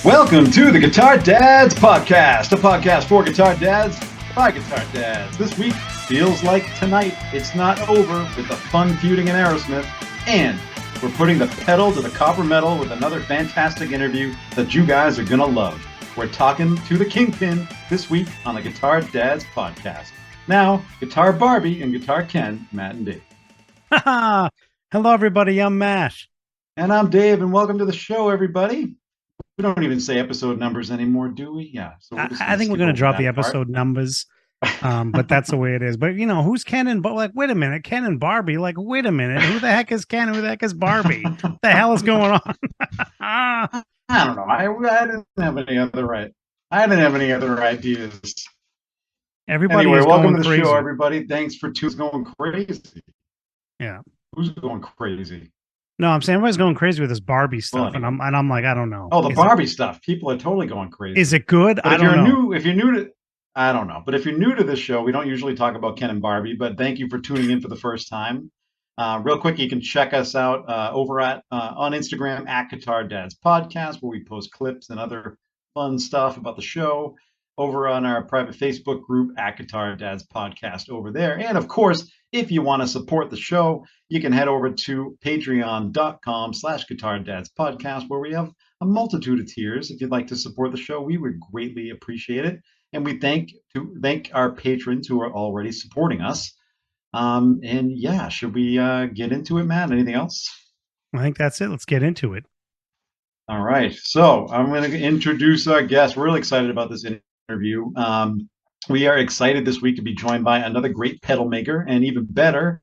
Welcome to the Guitar Dads Podcast, a podcast for guitar dads by guitar dads. This week feels like tonight. It's not over with the fun feuding in Aerosmith, and we're putting the pedal to the copper metal with another fantastic interview that you guys are going to love. We're talking to the Kingpin this week on the Guitar Dads Podcast. Now, Guitar Barbie and Guitar Ken, Matt and Dave. Hello, everybody. I'm Matt. And I'm Dave, and welcome to the show, everybody. We don't even say episode numbers anymore, do we? Yeah. So I think we're going to drop the episode numbers, but that's the way it is. But, you know, who's Ken and like, wait a minute, Ken and Barbie? Like, wait a minute, who the heck is Ken? Who the heck is Barbie? What the hell is going on? I don't know. I didn't have any other right. I didn't have any other ideas. Everybody anyway, is welcome to the crazy. show, everybody. Thanks for going crazy. Yeah. Who's going crazy? No, I'm saying everybody's going crazy with this Barbie stuff, Well, and I'm like, I don't know. Oh, the Barbie stuff. People are totally going crazy. Is it good? But I don't know. If you're new to, I don't know. But if you're new to this show, we don't usually talk about Ken and Barbie. But thank you for tuning in for the first time. Real quick, you can check us out over at on Instagram at Guitar Dads Podcast, where we post clips and other fun stuff about the show. Over on our private Facebook group at Guitar Dads Podcast over there. And of course, if you want to support the show, you can head over to patreon.com/Guitar Dads Podcast, where we have a multitude of tiers. If you'd like to support the show, we would greatly appreciate it. And we thank our patrons who are already supporting us. And yeah, should we get into it, Matt? Anything else? I think that's it. Let's get into it. All right. So I'm going to introduce our guest. We're really excited about this interview. We are excited this week to be joined by another great pedal maker, and even better,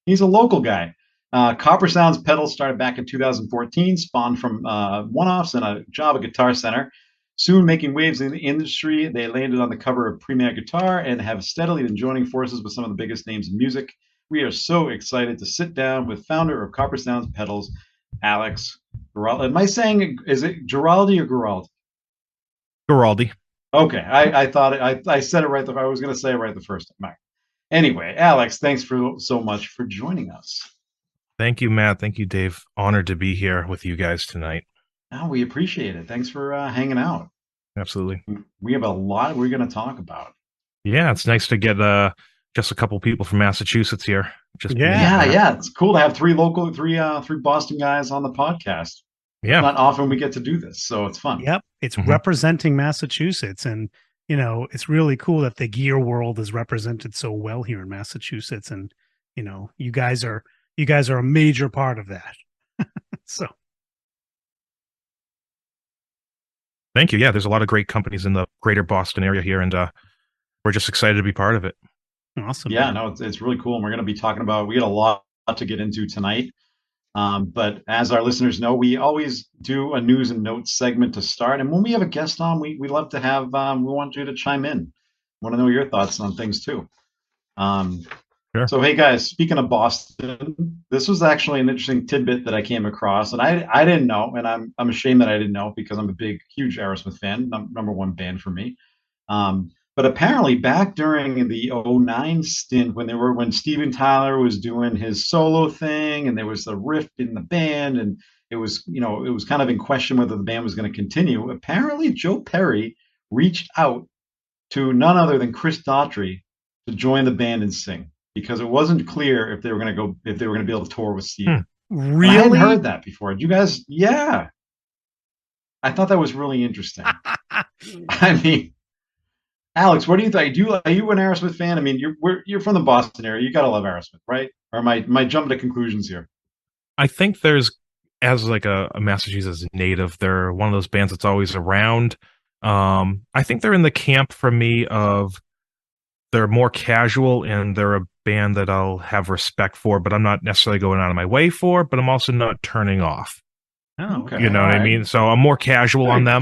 he's a local guy. Coppersound Pedals started back in 2014, spawned from one-offs and a job at Guitar Center. Soon making waves in the industry, they landed on the cover of Premier Guitar and have steadily been joining forces with some of the biggest names in music. We are so excited to sit down with founder of Coppersound Pedals, Alex Guaraldi. Am I saying, is it Guaraldi or Guaraldi? Guaraldi. Okay, I thought I said it right. I was going to say it right the first time. Anyway, Alex, thanks so much for joining us. Thank you, Matt. Thank you, Dave. Honored to be here with you guys tonight. Oh, we appreciate it. Thanks for hanging out. Absolutely. We have a lot we're going to talk about. Yeah, it's nice to get just a couple people from Massachusetts here. Yeah. It's cool to have three Boston guys on the podcast. Yeah, not often we get to do this, so it's fun. Yep, it's representing Massachusetts, and you know it's really cool that the gear world is represented so well here in Massachusetts, and you know you guys are a major part of that. So, thank you. Yeah, there's a lot of great companies in the greater Boston area here, and we're just excited to be part of it. Awesome. Yeah, no, it's really cool, and we're going to be talking about. We got a lot to get into tonight. But as our listeners know, we always do a news and notes segment to start. And when we have a guest on, we love to have, we want you to chime in. Want to know your thoughts on things too. Sure. So, hey guys, speaking of Boston, this was actually an interesting tidbit that I came across, and I didn't know, and I'm ashamed that I didn't know because I'm a huge Aerosmith fan, number one band for me. But apparently back during the 2009 stint when Steven Tyler was doing his solo thing and there was a rift in the band and it was kind of in question whether the band was going to continue, apparently Joe Perry reached out to none other than Chris Daughtry to join the band and sing because it wasn't clear if they were going to be able to tour with Steven. Really? I hadn't heard that before. Did you guys? Yeah. I thought that was really interesting. I mean, Alex, what do you think? Are you an Aerosmith fan? I mean, you're from the Boston area. You gotta love Aerosmith, right? Or am I jumping to conclusions here? I think there's, as like a Massachusetts native, they're one of those bands that's always around. I think they're in the camp for me of they're more casual and they're a band that I'll have respect for, but I'm not necessarily going out of my way for, but I'm also not turning off. Oh, okay. You know what I mean? So I'm more casual on them.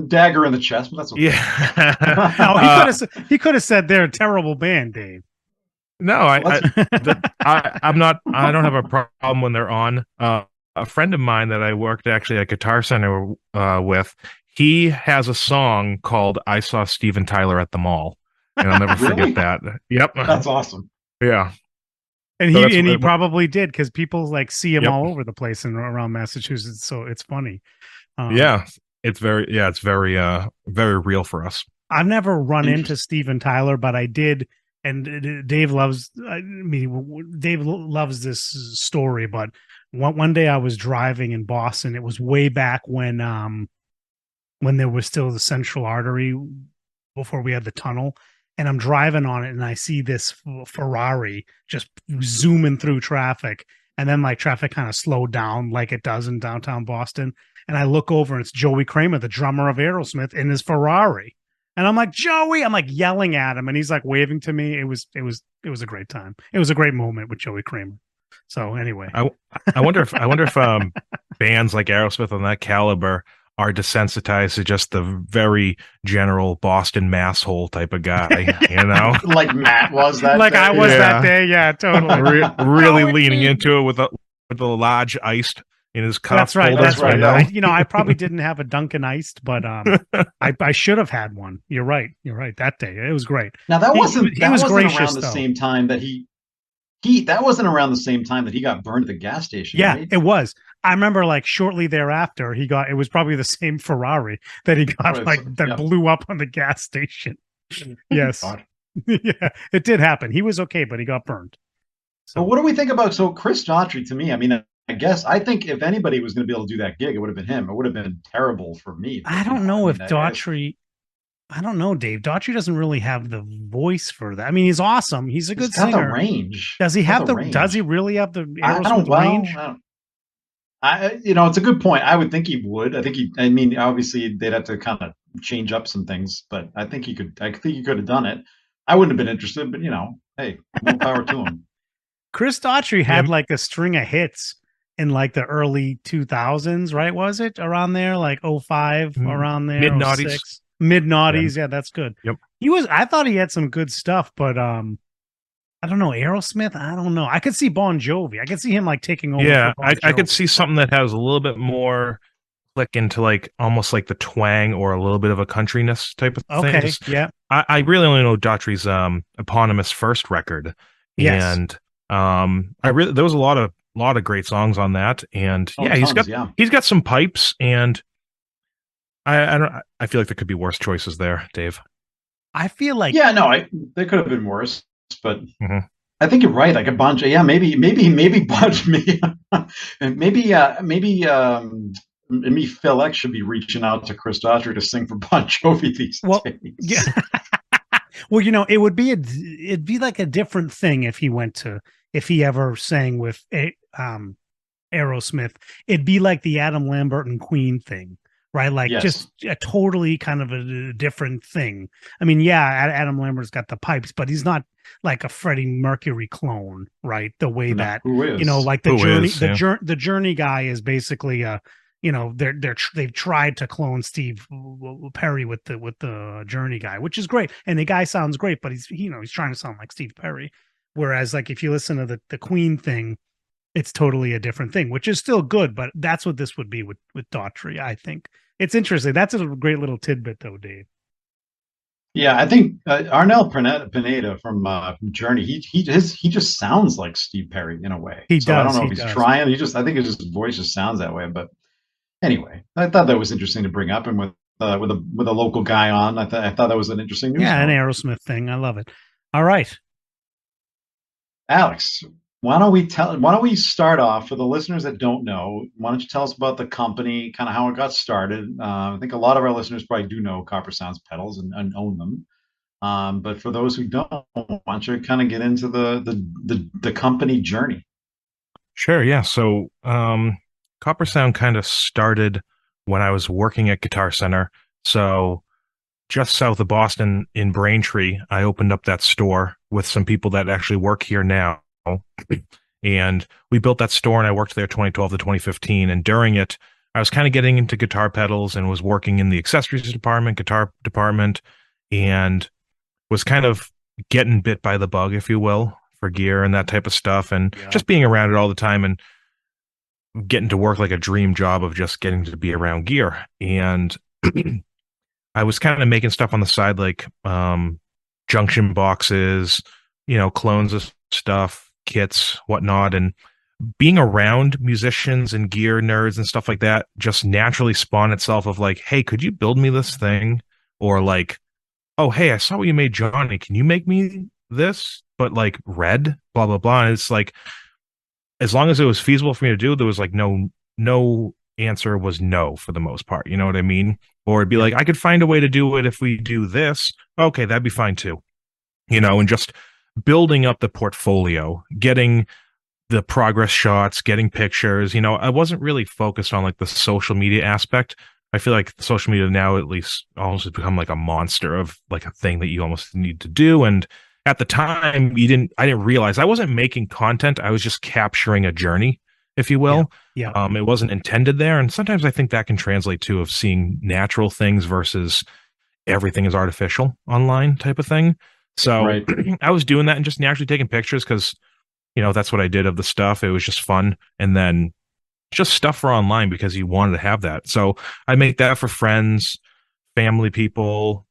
Dagger in the chest, but that's okay. Yeah. No, he could have said they're a terrible band, Dave. No, I'm not. I don't have a problem when they're on. A friend of mine that I worked actually at Guitar Center with, he has a song called "I Saw Steven Tyler at the Mall," and I'll never forget that. Yep, that's awesome. Yeah. And he probably did because people like see him all over the place and around Massachusetts. So it's funny. Yeah. it's very real for us. I've never run into Interesting. Steven Tyler, but I did. And Dave loves, I mean, Dave loves this story. But one day I was driving in Boston. It was way back when there was still the central artery before we had the tunnel. And I'm driving on it and I see this Ferrari just zooming through traffic. And then like traffic kind of slowed down like it does in downtown Boston. And I look over and it's Joey Kramer, the drummer of Aerosmith, in his Ferrari. And I'm like, Joey, I'm like yelling at him and he's like waving to me. It was a great time. It was a great moment with Joey Kramer. So anyway, I wonder if bands like Aerosmith on that caliber are desensitized to just the very general Boston masshole type of guy, you know, Like Matt was that like day. I was Yeah. that day. Yeah, totally. Really Oh, leaning me. into it with a large iced in his cup. That's right. holder, That's right. you know? I probably didn't have a Dunkin' Iced, but I should have had one. You're right. You're right. That day, it was great. Now that He wasn't was around gracious, the though. same time that he that wasn't around the same time that he got burned at the gas station. Yeah, Right? it was. I remember like shortly thereafter, it was probably the same Ferrari that he got Right, like so- that yeah. blew up on the gas station. Yes. God. Yeah, it did happen. He was okay, but he got burned. So what do we think about Chris Daughtry? To me, I mean, I think if anybody was going to be able to do that gig, it would have been him. It would have been terrible for me. I don't know if mean, Daughtry. I don't know, Dave. Daughtry doesn't really have the voice for that. I mean, he's awesome. He's a good He's got singer. the range. Does he He's got have the? range. Does he really have the I Aerosmith don't. Well, range? it's a good point. I would think he would. I think he. I mean, obviously they'd have to kind of change up some things, but I think he could. I think he could have done it. I wouldn't have been interested, but hey, more power to him. Chris Daughtry had Yeah. like a string of hits in like the early 2000s, right? Was it around there, like 05, around there, Mid-noughties. 06? Mid-noughties. Yeah, that's good. Yep. I thought he had some good stuff, but I don't know. Aerosmith, I don't know. I could see Bon Jovi. I could see him like taking over. Yeah, for Bon I could Jovi. see something that has a little bit more click into like almost like the twang or a little bit of a countryness type of thing. Okay, Just- yeah. I really only know Daughtry's eponymous first record. Yes. And there was a lot of great songs on that. And Oh, yeah, tons, he's got some pipes, and I feel like there could be worse choices there, Dave. I feel like Yeah, no, they could have been worse, but Mhm. I think you're right. Like a bunch. Yeah, maybe bunch me, and maybe Phil X should be reaching out to Chris Daughtry to sing for Bon Jovi these Well, days. yeah. Well, it'd be like a different thing if he ever sang with Aerosmith. It'd be like the Adam Lambert and Queen thing, right? Like Yes. just a totally kind of a different thing. I mean, yeah, Adam Lambert's got the pipes, but he's not like a Freddie Mercury clone, right? The way No, that who is? like the Who Journey, is, yeah. the Journey guy is basically they've tried to clone Steve Perry with the Journey guy, which is great, and the guy sounds great, but he's trying to sound like Steve Perry. Whereas like if you listen to the Queen thing, it's totally a different thing, which is still good, but that's what this would be with Daughtry. I think it's interesting. That's a great little tidbit, though, Dave. Yeah, I think Arnel Pineda from Journey. He just sounds like Steve Perry in a way. He so I does, don't know he if he's does. trying. I think his voice just sounds that way. But anyway, I thought that was interesting to bring up, and with a local guy on, I thought that was an interesting news. Yeah, an note. Aerosmith thing. I love it. All right. Alex, why don't we start off for the listeners that don't know? Why don't you tell us about the company, kind of how it got started? I think a lot of our listeners probably do know Coppersound Pedals and own them. But for those who don't, why don't you kind of get into the company journey? Sure, yeah. So Copper Sound kind of started when I was working at Guitar Center. So just south of Boston in Braintree, I opened up that store with some people that actually work here now. And we built that store, and I worked there 2012 to 2015. And during it, I was kind of getting into guitar pedals and was working in the accessories department, guitar department, and was kind of getting bit by the bug, if you will, for gear and that type of stuff. And Yeah. just being around it all the time and getting to work like a dream job of just getting to be around gear. And I was kind of making stuff on the side, like junction boxes, clones of stuff, kits, whatnot. And being around musicians and gear nerds and stuff like that just naturally spawned itself of like, hey, could you build me this thing? Or like, oh, hey, I saw what you made, Johnny. Can you make me this? But like red, blah, blah, blah. And it's like, as long as it was feasible for me to do, there was like no answer was no for the most part. You know what I mean? Or it'd be like, I could find a way to do it if we do this. Okay, that'd be fine too. You know, and just building up the portfolio, getting the progress shots, getting pictures. You know, I wasn't really focused on like the social media aspect. I feel like social media now at least almost has become like a monster of like a thing that you almost need to do. And at the time, I didn't realize I wasn't making content. I was just capturing a journey, if you will. Yeah. It wasn't intended there. And sometimes I think that can translate to of seeing natural things versus everything is artificial online type of thing. So Right. I was doing that and just naturally taking pictures because, you know, that's what I did of the stuff. It was just fun. And then just stuff for online because you wanted to have that. So I make that for friends, family, people,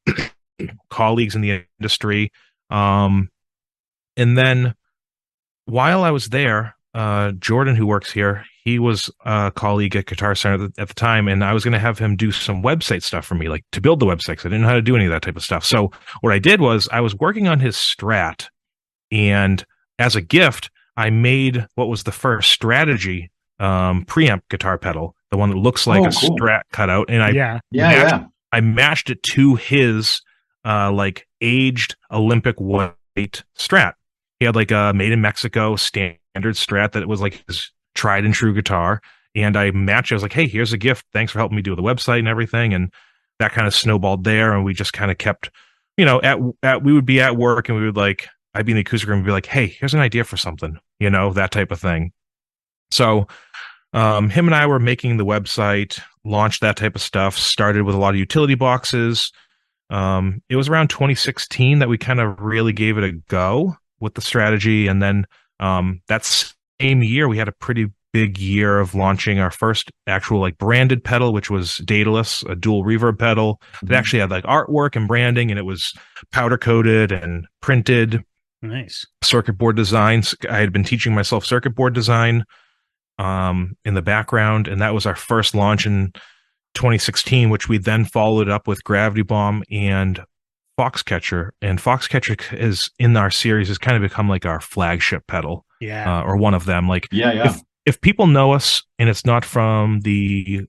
colleagues in the industry. And then while I was there, Jordan, who works here, he was a colleague at Guitar Center at the time, and I was going to have him do some website stuff for me, like to build the website, 'cause I didn't know how to do any of that type of stuff. So what I did was I was working on his Strat, and as a gift, I made what was the first Strategy preamp guitar pedal, the one that looks like a cool. Strat cutout, and I matched it to his like aged Olympic weight Strat. He had like a made in Mexico standard Strat that was like his tried and true guitar. And I matched it. I was like, hey, here's a gift. Thanks for helping me do the website and everything. And that kind of snowballed there. And we just kind of kept, you know, we would be at work and we would like, I'd be in the acoustic room and be like, hey, here's an idea for something, you know, that type of thing. So him and I were making the website, launched that type of stuff, started with a lot of utility boxes. It was around 2016 that we kind of really gave it a go with the Strategy. And then that same year, we had a pretty big year of launching our first actual like branded pedal, which was Daedalus, a dual reverb pedal that actually had like artwork and branding, and it was powder coated and printed. Nice. Circuit board designs. I had been teaching myself circuit board design in the background, and that was our first launch in 2016, which we then followed up with Gravity Bomb and Foxcatcher. And Foxcatcher is in our series has kind of become like our flagship pedal, or one of them. Like, if people know us and it's not from the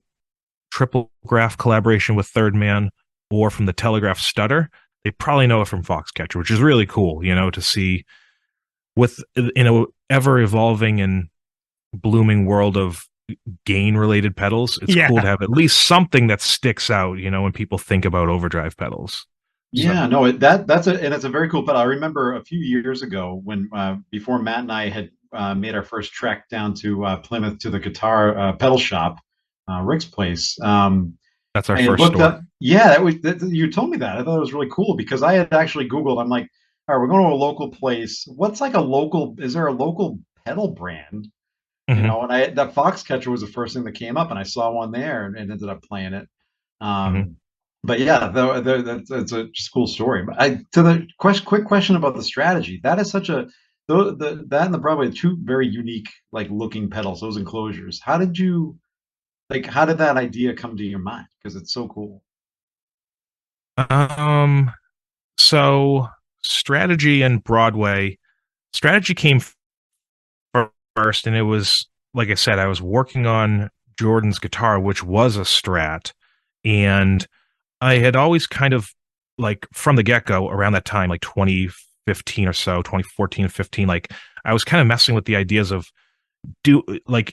Triple Graph collaboration with Third Man or from the Telegraph Stutter, they probably know it from Foxcatcher, which is really cool, you know, to see with in a ever evolving and blooming world of gain related pedals. It's cool to have at least something that sticks out, you know, when people think about overdrive pedals. Yeah, no, and it's a very cool pedal. I remember a few years ago when before Matt and I had made our first trek down to Plymouth to the guitar pedal shop, Rick's place. That's our first store. You told me that. I thought it was really cool because I had actually Googled. I'm like, all right, we're going to a local place. What's like is there a local pedal brand? You know, and that Foxcatcher was the first thing that came up, and I saw one there and ended up playing it. But yeah, that's a just cool story. But to the quick question about the Strategy, that is such a that and the Broadway are two very unique like looking pedals. Those enclosures. How did that idea come to your mind? Because it's so cool. So Strategy and Broadway. Strategy came first, and it was like I said, I was working on Jordan's guitar, which was a Strat, and I had always kind of like from the get-go around that time, like 2015 or so, 2014, 15, like I was kind of messing with the ideas of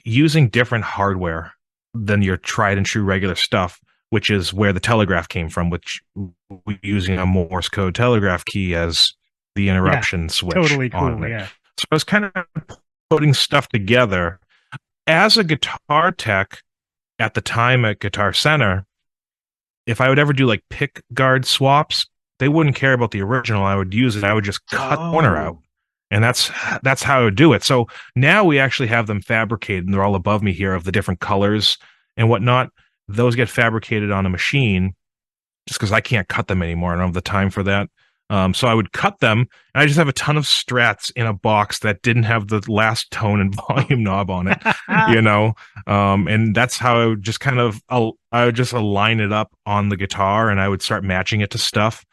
using different hardware than your tried and true regular stuff, which is where the Telegraph came from, which we're using a Morse code telegraph key as the interruption switch. Totally cool. On it. So I was kind of putting stuff together as a guitar tech at the time at Guitar Center. If I would ever do like pick guard swaps, they wouldn't care about the original. I would use it. I would just cut the corner out. And that's how I would do it. So now we actually have them fabricated, and they're all above me here of the different colors and whatnot. Those get fabricated on a machine just because I can't cut them anymore. I don't have the time for that. So I would cut them, and I just have a ton of Strats in a box that didn't have the last tone and volume knob on it, you know. And that's how I would just I would just align it up on the guitar, and I would start matching it to stuff.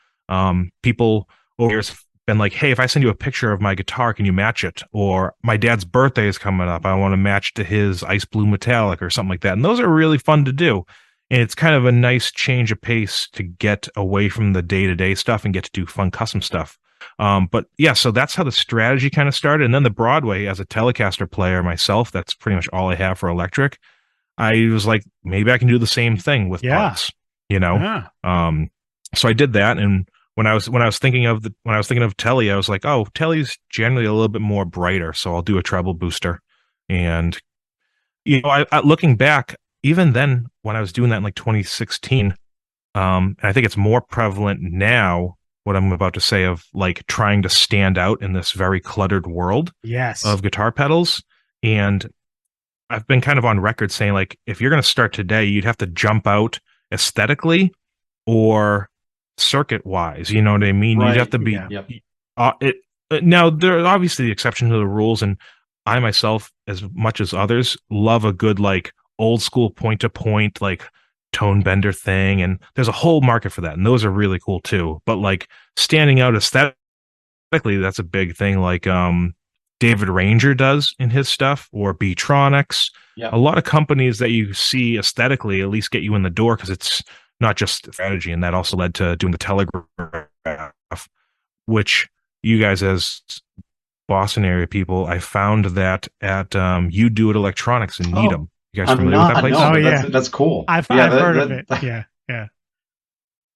People over the years have been like, "Hey, if I send you a picture of my guitar, can you match it?" Or my dad's birthday is coming up, I want to match to his ice blue metallic or something like that. And those are really fun to do. And it's kind of a nice change of pace to get away from the day-to-day stuff and get to do fun custom stuff. But yeah, so that's how the strategy kind of started. And then the Broadway, as a Telecaster player myself, that's pretty much all I have for electric. I was like, maybe I can do the same thing with parts, you know? Yeah. So I did that. And when I was thinking of Telly, I was like, oh, Telly's generally a little bit more brighter, so I'll do a treble booster. And you know, looking back, even then, when I was doing that in like 2016, and I think it's more prevalent now, what I'm about to say, of like trying to stand out in this very cluttered world of guitar pedals. And I've been kind of on record saying, like, if you're going to start today, you'd have to jump out aesthetically or circuit wise. You know what I mean? Right. You'd have to be. Yep. Now, there are obviously the exceptions to the rules, and I myself, as much as others, love a good like old school point to point like tone bender thing, and there's a whole market for that, and those are really cool too. But like standing out aesthetically, that's a big thing, like David Ranger does in his stuff, or B-Tronics. A lot of companies that you see aesthetically at least get you in the door, because it's not just strategy. And that also led to doing the Telegraph, which you guys as Boston area people, I found that at You Do It Electronics in Needham. You guys familiar with that place? No, yeah, that's cool. I've heard of it.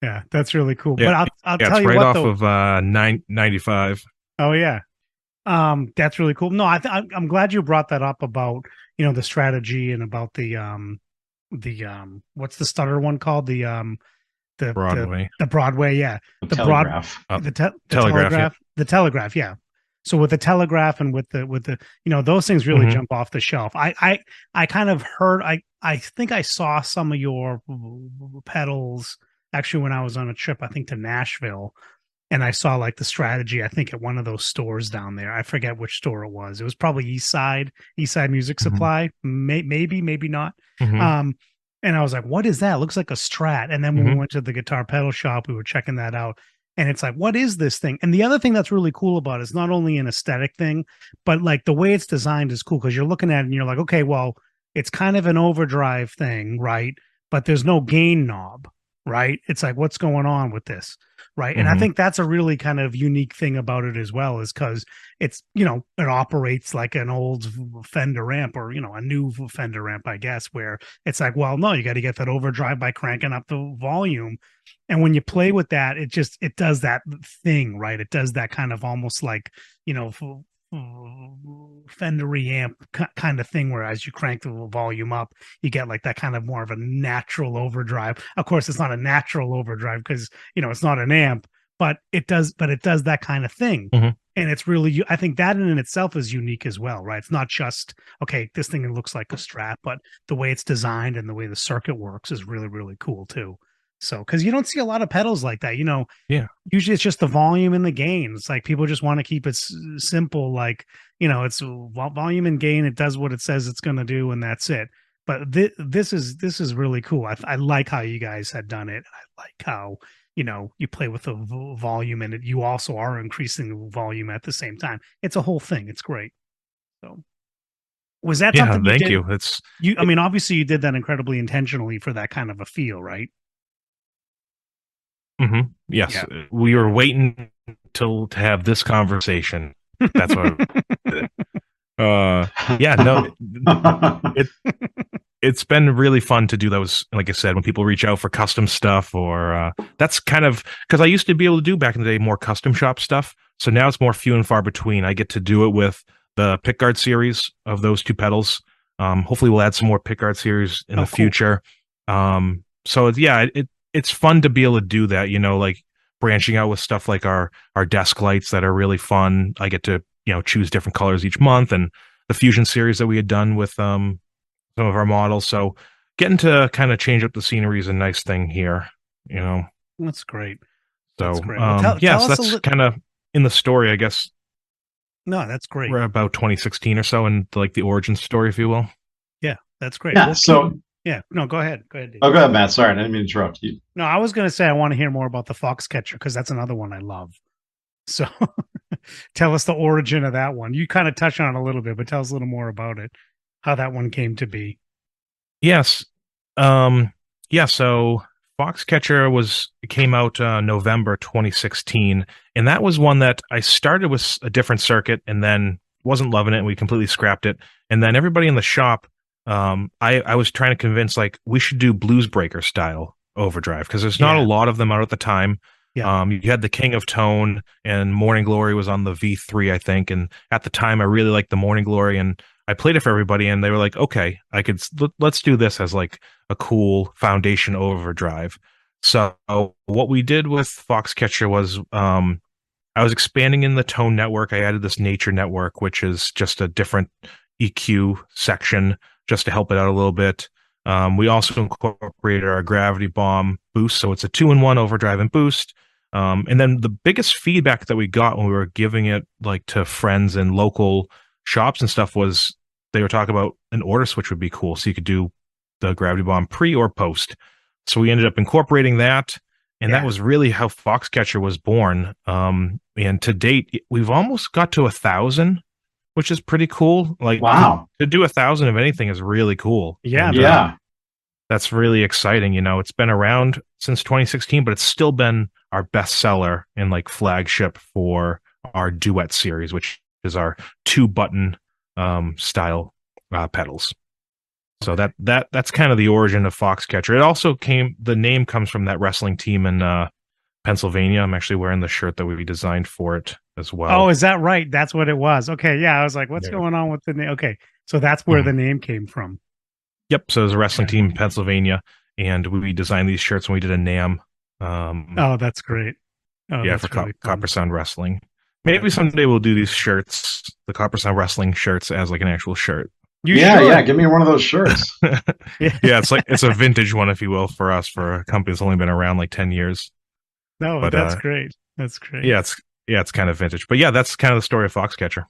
Yeah, that's really cool. Yeah. But I'll tell you right what, off though, of 95. Oh yeah, that's really cool. No, I'm glad you brought that up about, you know, the strategy and about the what's the stutter one called, the Broadway. the Broadway, yeah, the Telegraph. The Telegraph, the Telegraph, yeah. So with the Telegraph and with the you know, those things really jump off the shelf. I kind of heard, I think I saw some of your pedals actually when I was on a trip, I think to Nashville, and I saw like the strategy, I think at one of those stores down there. I forget which store it was. It was probably East Side Music Supply, maybe not. And I was like, what is that? It looks like a Strat. And then when we went to the guitar pedal shop, we were checking that out. And it's like, what is this thing? And the other thing that's really cool about it is not only an aesthetic thing, but like the way it's designed is cool, because you're looking at it and you're like, okay, well, it's kind of an overdrive thing, right? But there's no gain knob, right? It's like, what's going on with this, right? And I think that's a really kind of unique thing about it as well, is because it's, you know, it operates like an old Fender amp, or, you know, a new Fender amp, I guess, where it's like, well, no, you got to get that overdrive by cranking up the volume. And when you play with that, it does that thing, right? It does that kind of almost like, you know, Fender amp kind of thing, where as you crank the volume up, you get like that kind of more of a natural overdrive. Of course, it's not a natural overdrive because, you know, it's not an amp, but it does that kind of thing. And it's really, I think that in itself is unique as well, right? It's not just, okay, this thing looks like a Strat, but the way it's designed and the way the circuit works is really, really cool too. So, because you don't see a lot of pedals like that, you know. Usually it's just the volume and the gain. It's like people just want to keep it simple, like, you know, it's volume and gain. It does what it says it's going to do, and that's it. But this is really cool. I like how you guys had done it. I like how, you know, you play with the volume, and you also are increasing the volume at the same time. It's a whole thing. It's great. So, was that something? Thank you. I mean, obviously you did that incredibly intentionally for that kind of a feel, right? Yes, we were waiting to have this conversation. That's what. It's been really fun to do those. Like I said, when people reach out for custom stuff, or that's kind of because I used to be able to do back in the day more custom shop stuff. So now it's more few and far between. I get to do it with the pickguard series of those two pedals. Hopefully, we'll add some more pickguard series in the future. So it's fun to be able to do that, you know, like branching out with stuff like our desk lights that are really fun. I get to, you know, choose different colors each month, and the Fusion series that we had done with some of our models. So getting to kind of change up the scenery is a nice thing here, you know. That's great. That's So, great. Well, tell yeah, so us a that's little. kind of in the story, I guess. No, that's great. We're about 2016 or so, and like the origin story, if you will. Yeah, that's great. Yeah. Well, So, yeah, no, go ahead. Go ahead, Dave. oh, go ahead, Matt. Sorry, I didn't mean to interrupt you. No, I was going to say I want to hear more about the Foxcatcher because that's another one I love. So tell us the origin of that one. You kind of touched on it a little bit, but tell us a little more about it, how that one came to be. Yes. Yeah, so Foxcatcher came out November 2016, and that was one that I started with a different circuit and then wasn't loving it, and we completely scrapped it. And then everybody in the shop, I was trying to convince like we should do Blues Breaker style overdrive because there's not a lot of them out at the time. Yeah. You had the King of Tone, and Morning Glory was on the V3, I think. And at the time, I really liked the Morning Glory, and I played it for everybody, and they were like, "Okay, let's do this as like a cool foundation overdrive." So what we did with Foxcatcher was, I was expanding in the tone network. I added this Nature network, which is just a different EQ section, just to help it out a little bit. We also incorporated our Gravity Bomb boost, so it's a 2-in-1 overdrive and boost. And then the biggest feedback that we got when we were giving it like to friends and local shops and stuff was they were talking about an order switch would be cool, so you could do the Gravity Bomb pre or post. So we ended up incorporating that, and that was really how Foxcatcher was born. And to date, we've almost got to 1,000, which is pretty cool. Like, wow, to do 1,000 of anything is really cool. Yeah, And, yeah. that's really exciting. You know, it's been around since 2016, but it's still been our bestseller and like flagship for our duet series, which is our 2-button style pedals. So that's kind of the origin of Foxcatcher. It also the name comes from that wrestling team in Pennsylvania. I'm actually wearing the shirt that we designed for it as well. Oh, is that right? That's what it was. Okay, yeah. I was like, what's going on with the name? Okay, so that's where the name came from. Yep. So there's a wrestling team in Pennsylvania, and we designed these shirts, and we did a NAMM. Oh, that's great. Oh, yeah, that's for really Coppersound Wrestling. Maybe someday we'll do these shirts, the Coppersound Wrestling shirts, as like an actual shirt. Yeah, give me one of those shirts. Yeah, it's a vintage one, if you will, for us, for a company that's only been around like 10 years. No, but that's great. That's great. Yeah, it's kind of vintage. But yeah, that's kind of the story of Foxcatcher.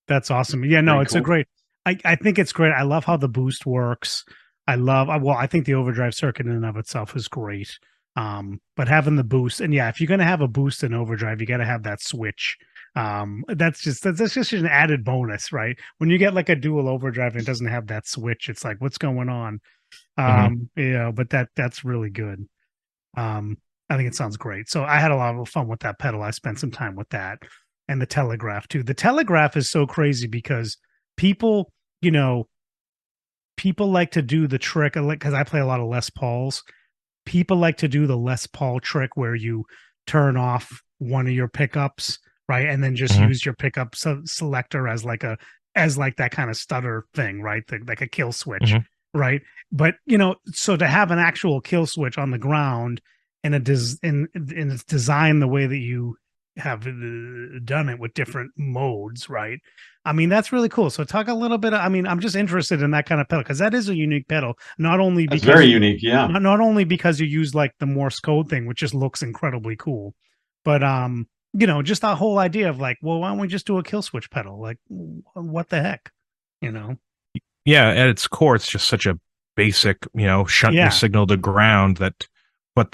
That's awesome. Yeah, no, Very it's cool. a great. I think it's great. I love how the boost works. I think the overdrive circuit in and of itself is great. But having the boost, and yeah, if you're gonna have a boost in overdrive, you got to have that switch. That's just an added bonus, right? When you get like a dual overdrive and it doesn't have that switch, it's like, what's going on? But that's really good. I think it sounds great. So I had a lot of fun with that pedal. I spent some time with that, and the Telegraph too. The Telegraph is so crazy because people like to do the trick, because I play a lot of Les Pauls. People like to do the Les Paul trick where you turn off one of your pickups, right, and then just use your pickup selector as that kind of stutter thing, right, like a kill switch, right? But so to have an actual kill switch on the ground and it's designed the way that you have done it with different modes, right? I mean, that's really cool. So talk a little bit. I'm just interested in that kind of pedal because that is a unique pedal. Not only because very unique, yeah. Not only because you use like the Morse code thing, which just looks incredibly cool, but just that whole idea of like, well, why don't we just do a kill switch pedal? Like, what the heck, Yeah, at its core, it's just such a basic, shunt your signal to ground but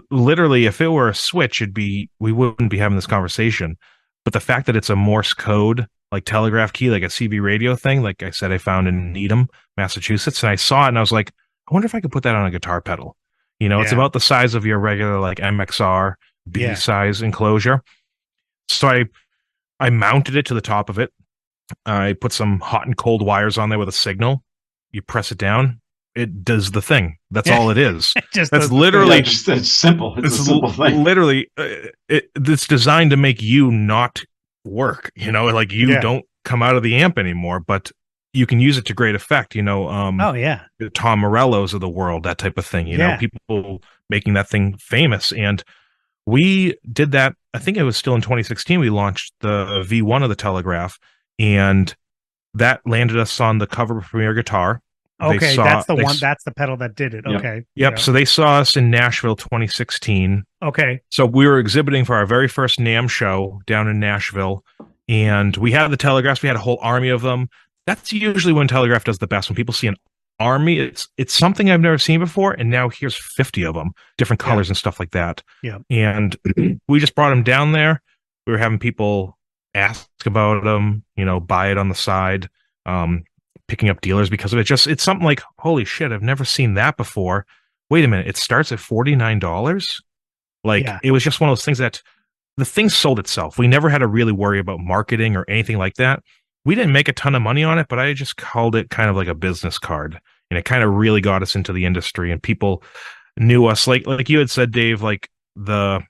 literally, if it were a switch, we wouldn't be having this conversation. But the fact that it's a Morse code, like telegraph key, like a CB radio thing, like I said, I found in Needham, Massachusetts, and I saw it and I was like, I wonder if I could put that on a guitar pedal. It's about the size of your regular like MXR B size enclosure. So I mounted it to the top of it. I put some hot and cold wires on there with a signal. You press it down, it does the thing. That's all it is. That's literally it's simple. It's a simple thing. Literally, it's designed to make you not work. Like you don't come out of the amp anymore, but you can use it to great effect. The Tom Morellos of the world, that type of thing. People making that thing famous, and we did that. I think it was still in 2016. We launched the V1 of the Telegraph, and that landed us on the cover of Premier Guitar. Okay, saw, that's the they, one. That's the pedal that did it. Yep. Okay. Yep. Yeah. So they saw us in Nashville 2016. Okay. So we were exhibiting for our very first NAMM show down in Nashville, and we had the telegraphs. We had a whole army of them. That's usually when telegraph does the best. When people see an army, it's something I've never seen before, and now here's 50 of them, different colors and stuff like that. Yeah. And we just brought them down there. We were having people ask about them, buy it on the side, picking up dealers because of it. It's something like, holy shit, I've never seen that before. Wait a minute, it starts at $49. Like, it was just one of those things that the thing sold itself. We never had to really worry about marketing or anything like that. We didn't make a ton of money on it, but I just called it kind of like a business card, and it kind of really got us into the industry, and people knew us. Like you had said, Dave, like the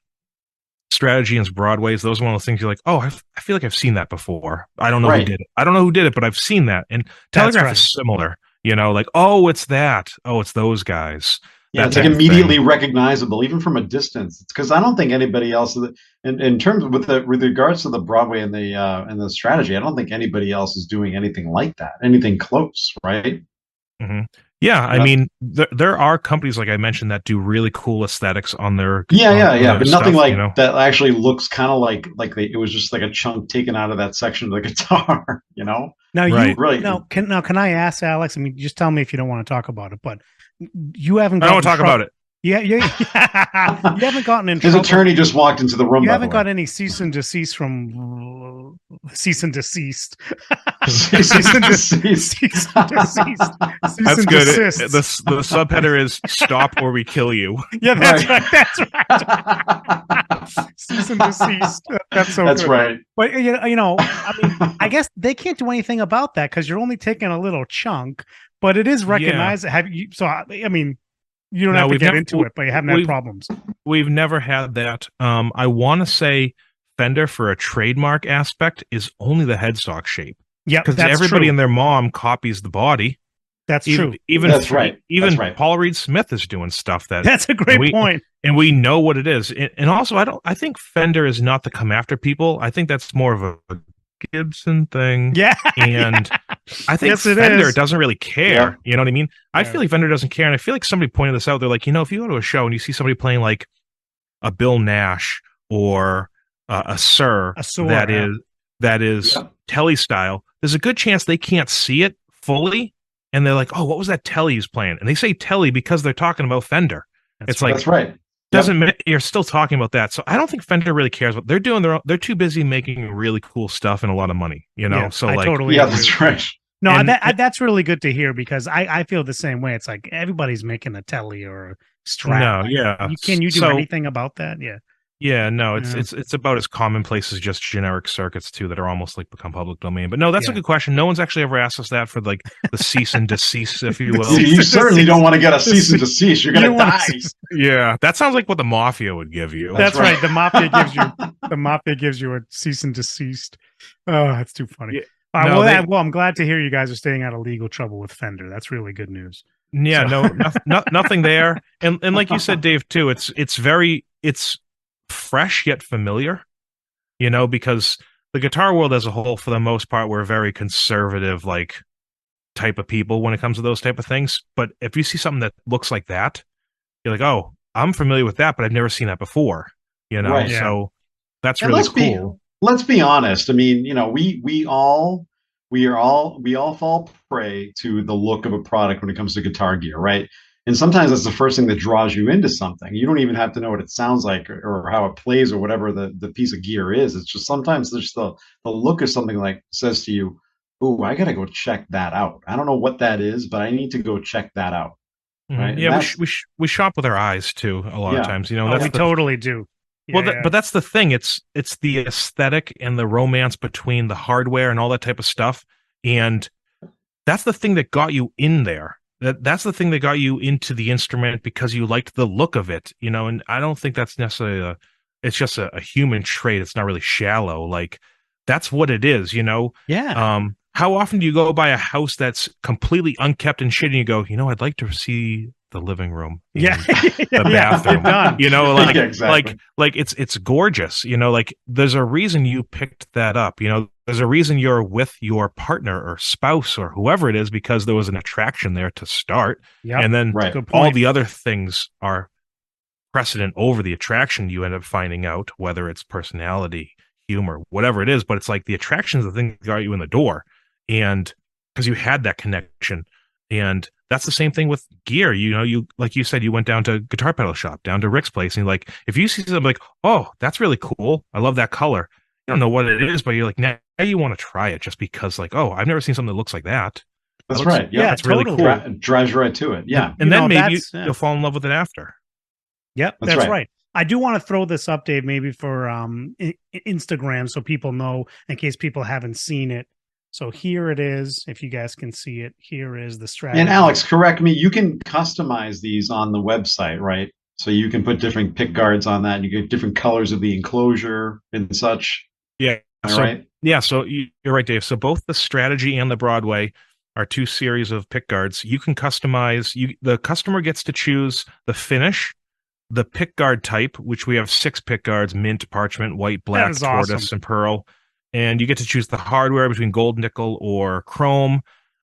strategy and Broadways, those are one of those things you're like, oh, I feel like I've seen that before. I don't know who did it. I don't know who did it, but I've seen that. And telegraph is similar, like, oh, it's that. Oh, it's those guys. Yeah, it's like immediately recognizable, even from a distance. It's because I don't think anybody else, in terms with regards to the Broadway and the strategy, I don't think anybody else is doing anything like that, anything close, right? Mm-hmm. Yeah, I mean, there are companies like I mentioned that do really cool aesthetics on their but nothing like that actually looks kind of like it was just like a chunk taken out of that section of the guitar, Now can I ask Alex? I mean, just tell me if you don't want to talk about it, but you haven't. I don't want to talk about it. Yeah. You haven't gotten in His trouble. attorney just walked into the room. You haven't got any cease and desist from cease and desist. Cease and desist. That's good. The subheader is "Stop or we kill you." Yeah, that's right. That's right. Cease and desist. That's so. That's good. right. But I mean, I guess they can't do anything about that because you're only taking a little chunk. But it is recognized. Have you? So I mean, you don't have to get into it, but you haven't had problems. We've never had that. I want to say Fender for a trademark aspect is only the headstock shape. Yeah, because everybody and their mom copies the body. That's true. That's right. Even Paul Reed Smith is doing stuff that. That's a great point. And we know what it is. And also, I think Fender is not to come after people. I think that's more of a Gibson thing. Yeah. And I think Fender doesn't really care. Yeah. You know what I mean? I feel like Fender doesn't care. And I feel like somebody pointed this out. They're like, if you go to a show and you see somebody playing like a Bill Nash or a Sir that is Telly style, there's a good chance they can't see it fully. And they're like, oh, what was that Telly he's playing? And they say Telly because they're talking about Fender. That's right. You're still talking about that. So I don't think Fender really cares what they're doing. They're too busy making really cool stuff and a lot of money, so I like, totally agree. That's right. No, that's really good to hear because I feel the same way. It's like everybody's making a Telly or a Strat. No, yeah. Can you do anything about that? Yeah. Yeah, no, it's about as commonplace as just generic circuits too that are almost like become public domain. But no, that's a good question. No one's actually ever asked us that for like the cease and desist, if you will. You certainly don't want to get a cease and desist. You're gonna die. Yeah, that sounds like what the mafia would give you. That's right. The mafia gives you a cease and desist. Oh, that's too funny. Yeah. Well, I'm glad to hear you guys are staying out of legal trouble with Fender. That's really good news. Yeah, nothing there. And like you said, Dave, too, it's fresh yet familiar, because the guitar world as a whole, for the most part, we're very conservative, like type of people when it comes to those type of things. But if you see something that looks like that, you're like, oh, I'm familiar with that, but I've never seen that before, Right. So that's really cool. Let's be honest. I mean, we all fall prey to the look of a product when it comes to guitar gear, right? And sometimes that's the first thing that draws you into something. You don't even have to know what it sounds like or how it plays or whatever the piece of gear is. It's just sometimes there's the look of something like says to you, "Ooh, I gotta go check that out. I don't know what that is, but I need to go check that out." Right? Yeah, we shop with our eyes too a lot of times. We totally do. But that's the thing. It's the aesthetic and the romance between the hardware and all that type of stuff, and that's the thing that got you in there. That's the thing that got you into the instrument because you liked the look of it, and I don't think that's necessarily it's just a human trait. It's not really shallow. Like that's what it is, Yeah. How often do you go by a house that's completely unkept and shit and you go, I'd like to see the living room. The bathroom, exactly. like it's gorgeous, like there's a reason you picked that up, there's a reason you're with your partner or spouse or whoever it is, because there was an attraction there to start. Yep. And then Right. Good all point. the other things are precedent over the attraction. You end up finding out whether it's personality, humor, whatever it is, but it's like the attraction is the thing that got you in the door. And because you had that connection. And that's the same thing with gear. You know, you, like you said, you went down to Guitar Pedal Shop, down to Rick's place, and you're like, if you see something like, oh, that's really cool, I love that color. You don't know what it is, but you're like, now you want to try it just because, like, oh, I've never seen something that looks like that. That's right. Yeah, That's really totally. cool. Drives right to it. Yeah. And then maybe yeah. you'll fall in love with it after. Yep, That's that's right. right. I do want to throw this up, Dave, maybe for Instagram, so people know, in case people haven't seen it. So here it is. If you guys can see it, here is the strategy. And Alex, correct me. You can customize these on the website, right? So you can put different pick guards on that, and you get different colors of the enclosure and such. Yeah. All right. Yeah. So you're right, Dave. So both the Strategy and the Broadway are two series of pick guards. You can customize. The customer gets to choose the finish, the pick guard type, which we have 6 pick guards: mint, parchment, white, black, tortoise, awesome. and pearl. And you get to choose the hardware between gold, nickel, or chrome.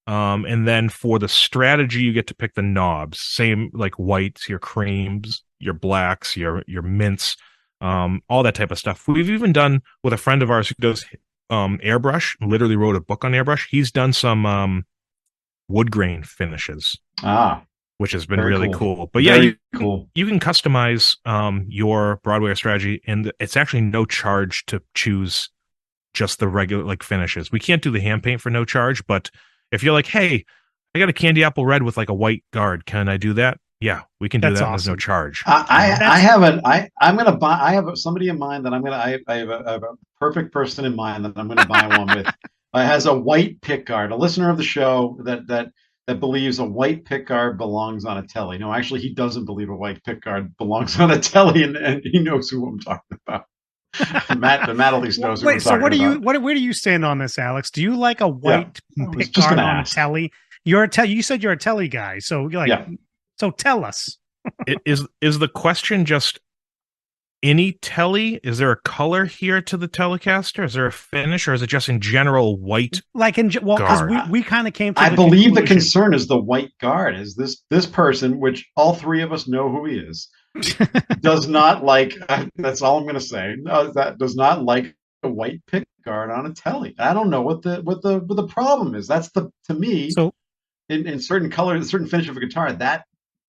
And then for the Strategy, you get to pick the knobs. Same like whites, your creams, your blacks, your mints, all that type of stuff. We've even done with a friend of ours who does airbrush, literally wrote a book on airbrush. He's done some wood grain finishes. Which has been really cool. But Very yeah, cool. You can customize your Broadway or Strategy, and it's actually no charge to choose just the regular like finishes. We can't do the hand paint for no charge, but if you're like, hey, I got a candy apple red with like a white guard, can I do that? Yeah, we can do That's that. awesome. There's no charge. I'm gonna buy. I have somebody in mind that I have a perfect person in mind that I'm gonna buy one with. Has a white pick guard. A listener of the show that believes a white pick guard belongs on a telly. No, actually, he doesn't believe a white pick guard belongs on a telly, and he knows who I'm talking about. Matt at least knows who we're talking about. Where do you stand on this, Alex? Do you like a white pick just guard gonna on ask. a telly? You said you're a telly guy, so you're like, so tell us. Is the question just any telly? Is there a color here to the Telecaster? Is there a finish, or is it just in general white? Like because we kind of came to I the believe the conclusion. concern is the white guard. Is this person, which all 3 of us know who he is, does not like. That's all I'm going to say. No, that does not like a white pick guard on a telly. I don't know what the problem is. That's to me. So in certain colors, certain finish of a guitar, that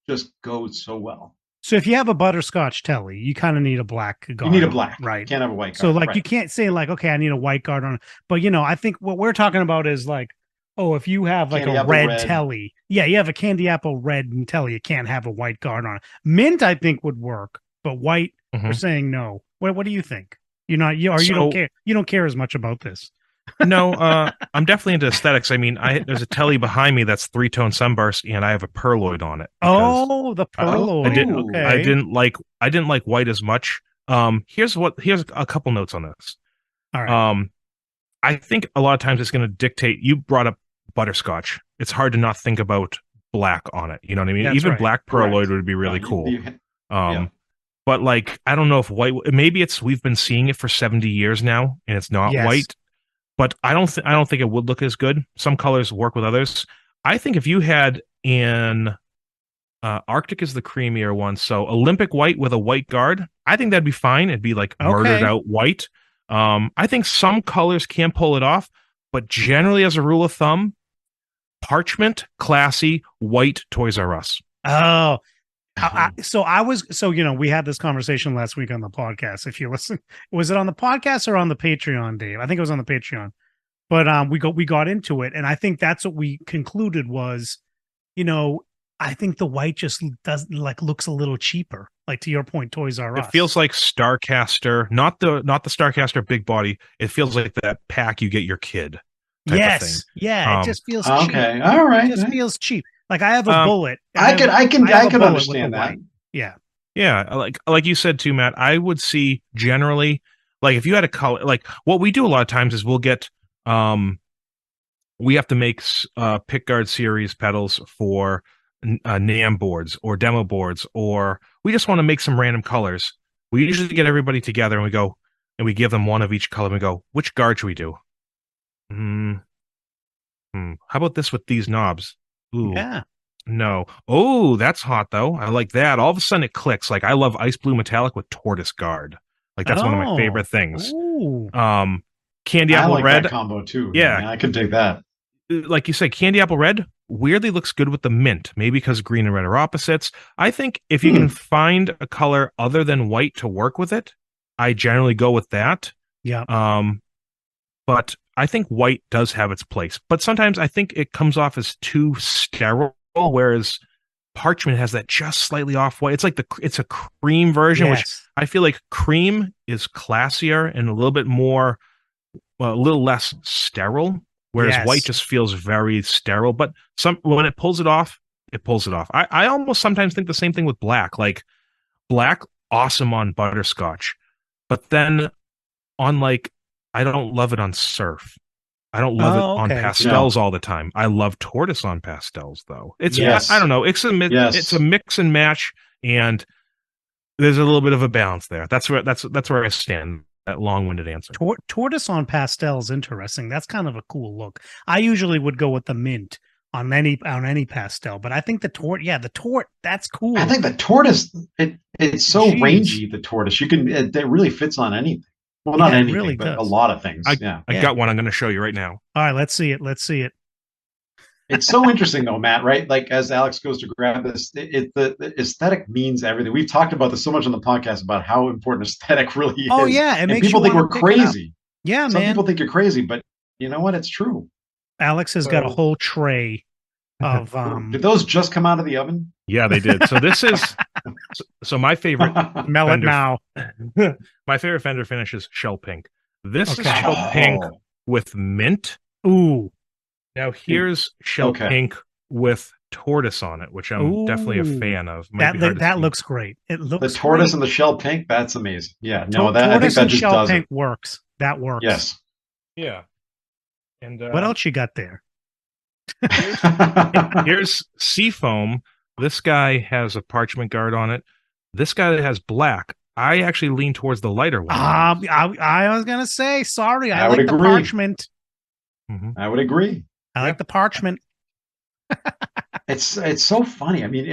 just goes so well. So if you have a butterscotch telly, you kind of need a black guard. You need a black, right? You can't have a white guard. So like right. You can't say like, okay, I need a white guard on it. But I think what we're talking about is like, oh, if you have like a red telly, you have a candy apple red and telly, you can't have a white guard on it. Mint, I think, would work, but white, we're saying no. What do you think? You don't care. You don't care as much about this. No, I'm definitely into aesthetics. I mean, there's a telly behind me that's 3-tone sunburst, and I have a perloid on it. Oh, the perloid. I didn't like white as much. Here's a couple notes on this. All right. I think a lot of times it's going to dictate. You brought up butterscotch. It's hard to not think about black on it. You know what I mean? That's Even right. black perloid would be really cool. But like, I don't know if white. Maybe we've been seeing it for 70 years now, and it's not white. But I don't think it would look as good. Some colors work with others. I think if you had Arctic is the creamier one, so Olympic white with a white guard, I think that'd be fine. It'd be like murdered out white. I think some colors can pull it off, but generally, as a rule of thumb, parchment, classy, white, Toys R Us. Oh, we had this conversation last week on the podcast. If you listen, was it on the podcast or on the Patreon, Dave? I think it was on the Patreon. But we got into it, and I think that's what we concluded was, I think the white just looks a little cheaper. Like to your point, Toys R Us. It feels like Starcaster, not the Starcaster big body. It feels like that pack you get your kid. Yes, yeah, it just feels cheap. Okay, all right, it just feels cheap. Like I have a bullet. I can understand that. Yeah. Yeah. Like you said too, Matt, I would see generally, like if you had a color, like what we do a lot of times is we'll get, we have to make pickguard series pedals for NAMM boards or demo boards, or we just want to make some random colors. We usually get everybody together and we go, and we give them one of each color and we go, which guard should we do? Mm, How about this with these knobs? Ooh, Yeah. no. Oh, that's hot though. I like that. All of a sudden it clicks. Like I love ice blue metallic with tortoise guard. Like that's one of my Oh. favorite things. Ooh. Um, Candy I apple like that red. combo too. Yeah, Yeah, man, I could dig that. like you said, candy apple red weirdly looks good with the mint. Maybe because green and red are opposites. I think if you can Hmm. find a color other than white to work with it, I generally go with that. Yeah. Um, but I think white does have its place. But sometimes I think it comes off as too sterile, whereas parchment has that just slightly off white. It's a cream version, which Yes. I feel like cream is classier and a little bit more, well, a little less sterile, whereas white Yes. just feels very sterile. But some when it pulls it off, it pulls it off. I almost sometimes think the same thing with black. Like black, awesome on butterscotch, but then on like I don't love it on surf. I don't love it Oh, on okay. No. pastels all the time. I love tortoise on pastels though. I Yes. don't know. It's a Yes. mix and match, and there's a little bit of a balance there. That's where I stand. That long-winded answer. Tortoise on pastel is interesting. That's kind of a cool look. I usually would go with the mint on any pastel, but I think the tort, that's I cool. think the tortoise, it's so Jeez. rangy. The tortoise, it really fits on anything. Well, not Yeah, it anything, really but a does. lot of things. I Yeah. I Yeah. got one. I'm going to show you right now. All right, let's see it. Let's see it. It's so interesting though, Matt, right? Like as Alex goes to grab this, the aesthetic means everything. We've talked about this so much on the podcast about how important aesthetic really Oh is. yeah, it And makes you people think want to we're pick it up. crazy. Yeah, Some man. people think you're crazy, but you know what? It's true. Alex has got a So whole tray of did those just come out of the oven? Yeah, they did. So this is so my favorite Smell it fender now. my favorite fender finish is shell pink. This is Okay. shell pink Oh, with mint. Ooh. Now here's shell okay. pink with tortoise on it, which I'm definitely a Ooh. fan of. Might be hard to That see. looks great. It The looks tortoise great. and the shell pink, that's amazing. Yeah, no, that I think Tortoise that and just shell does it. pink works. That works. Yes. Yeah. And What else you got there? here's Seafoam. This guy has a parchment guard on it. This guy has black. I actually lean towards the lighter one. I was gonna say, sorry, I I would like the agree. parchment. Mhm. I would agree. I like the parchment. It's so funny. I mean,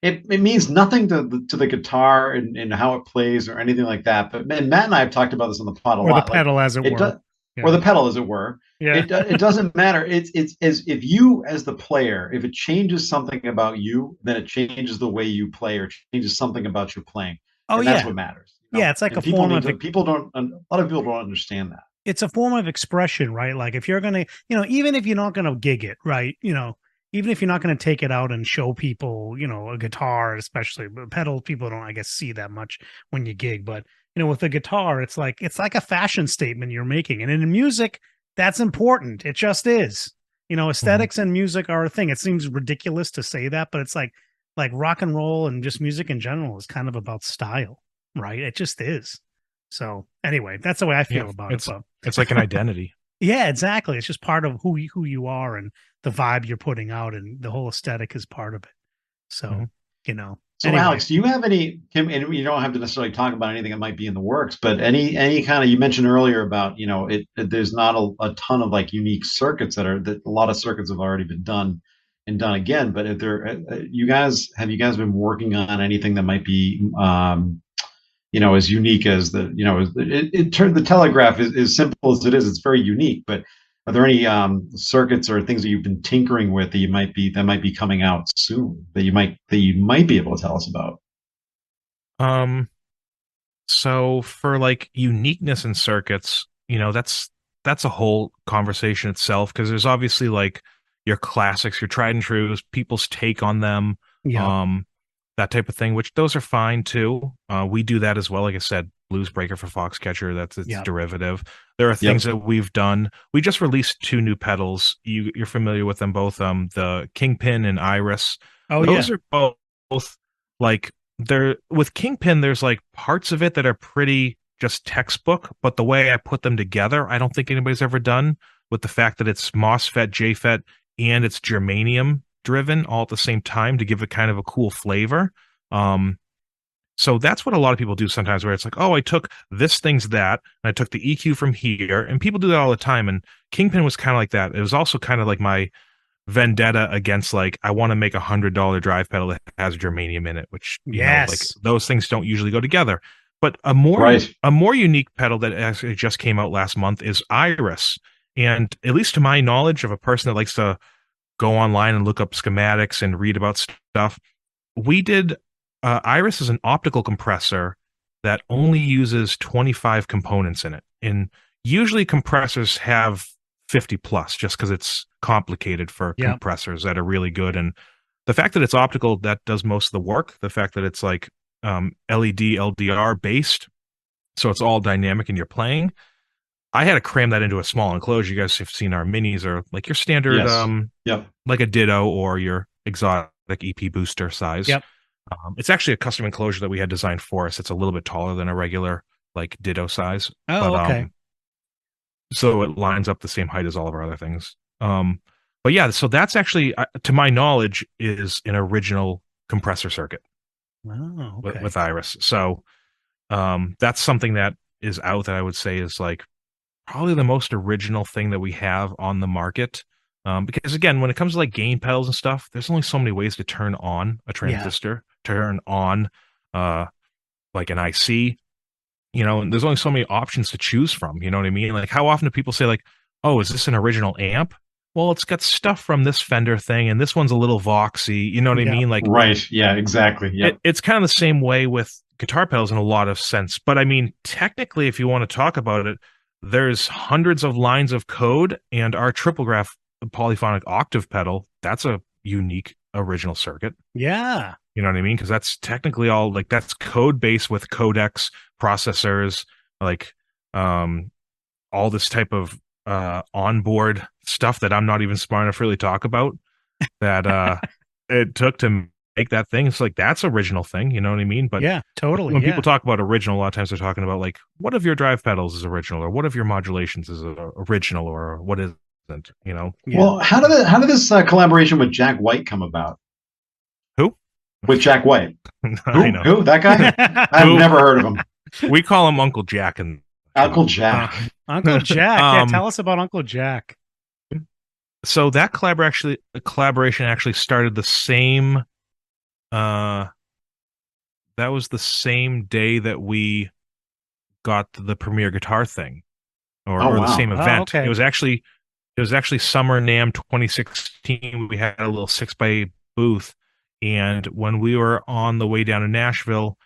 it means nothing to the guitar and how it plays or anything like that. But man, Matt and I have talked about this on the pod a Or the lot. Like pedal, as it it were. does, Yeah. or the pedal, as it were. Yeah. It doesn't matter. It's as if you as the player, if it changes something about you, then it changes the way you play or changes something about your playing, Oh and that's yeah. what matters. Yeah, it's like And a form of people don't a lot of people don't understand that. it's a form of expression, right? Like if you're gonna, even if you're not gonna gig it, right? Even if you're not gonna take it out and show people, a guitar, especially but pedal, people don't, I guess, see that much when you gig. But with a guitar, it's like a fashion statement you're making, and in music, that's important. It just is. Aesthetics and music are a thing. It seems ridiculous to say that, but it's like rock and roll and just music in general is kind of about style, right? It just is. So anyway, that's the way I feel about it. But It's like an identity. yeah, exactly. It's just part of who you are and the vibe you're putting out, and the whole aesthetic is part of it. So, Mhm. So anyway. Alex, do you have any, Kim, and you don't have to necessarily talk about anything that might be in the works, but any kind of, you mentioned earlier about, there's not a ton of like unique circuits that a lot of circuits have already been done and done again, but if there, have you guys been working on anything that might be, as unique as the telegraph is as simple as it is, it's very unique, but are there any circuits or things that you've been tinkering with that might be coming out soon that you might be able to tell us about? So for like uniqueness in circuits, that's a whole conversation itself because there's obviously like your classics, your tried and trues, people's take on them, Yeah. that type of thing, which those are fine too. We do that as well. Like I said, Blues Breaker for Foxcatcher, that's its Yep. derivative. There are things that we've done. We just released 2 new pedals. You're familiar with them both, the Kingpin and Iris. Oh Those yeah. are both like they're with Kingpin, there's like parts of it that are pretty just textbook, but the way I put them together, I don't think anybody's ever done with the fact that it's MOSFET, JFET, and it's germanium driven all at the same time to give it kind of a cool flavor. So that's what a lot of people do sometimes, where it's like, oh, I took this thing's that, and I took the EQ from here, and people do that all the time. And Kingpin was kind of like that. It was also kind of like my vendetta against, like, I want to make $100 drive pedal that has germanium in it, which, like Yes. those things don't usually go together. But a more Right. unique pedal that actually just came out last month is Iris. And at least to my knowledge of a person that likes to go online and look up schematics and read about stuff, we did Iris is an optical compressor that only uses 25 components in it. And usually compressors have 50 plus, just because it's complicated for Yep. compressors that are really good. And the fact that it's optical, that does most of the work. The fact that it's like LED, LDR based, so it's all dynamic in your playing. I had to cram that into a small enclosure. You guys have seen our minis, or like your standard, Yes. Yep. like a Ditto or your exotic EP booster size. Yep. It's actually a custom enclosure that we had designed for us. It's a little bit taller than a regular like Ditto size. Oh, but, okay. So it lines up the same height as all of our other things. But yeah, so that's actually, to my knowledge, is an original compressor circuit Oh, okay. with Iris. So that's something that is out that I would say is like probably the most original thing that we have on the market. Because again, when it comes to like gain pedals and stuff, there's only so many ways to turn on a transistor, turn on like an IC, and there's only so many options to choose from. You know what I mean? Like, how often do people say like, oh, is this an original amp? Well, it's got stuff from this Fender thing, and this one's a little voxy. You know what I mean? Like, right. Yeah, exactly. Yeah. It's kind of the same way with guitar pedals in a lot of sense. But I mean, technically, if you want to talk about it, there's hundreds of lines of code, and our triple graph polyphonic octave pedal, that's a unique original circuit. Yeah. You know what I mean? Because that's technically all like that's code base with codecs, processors, like all this type of onboard stuff that I'm not even smart enough to really talk about that it took to make that thing. It's like that's original thing, you know what I mean? But yeah, totally. When people talk about original, a lot of times they're talking about like what of your drive pedals is original, or what of your modulations is original, or what isn't, Yeah. Well, how did this collaboration with Jack White come about? Who? With Jack White. I know. Who? That guy? I've never heard of him. We call him Uncle Jack. And Uncle Jack. Uncle Jack. Yeah, tell us about Uncle Jack. So that collaboration actually started the same. That was the same day that we got the Premier Guitar thing, or the same event. Okay. It was actually Summer NAMM 2016. We had a little 6x8 booth, and when we were on the way down to Nashville,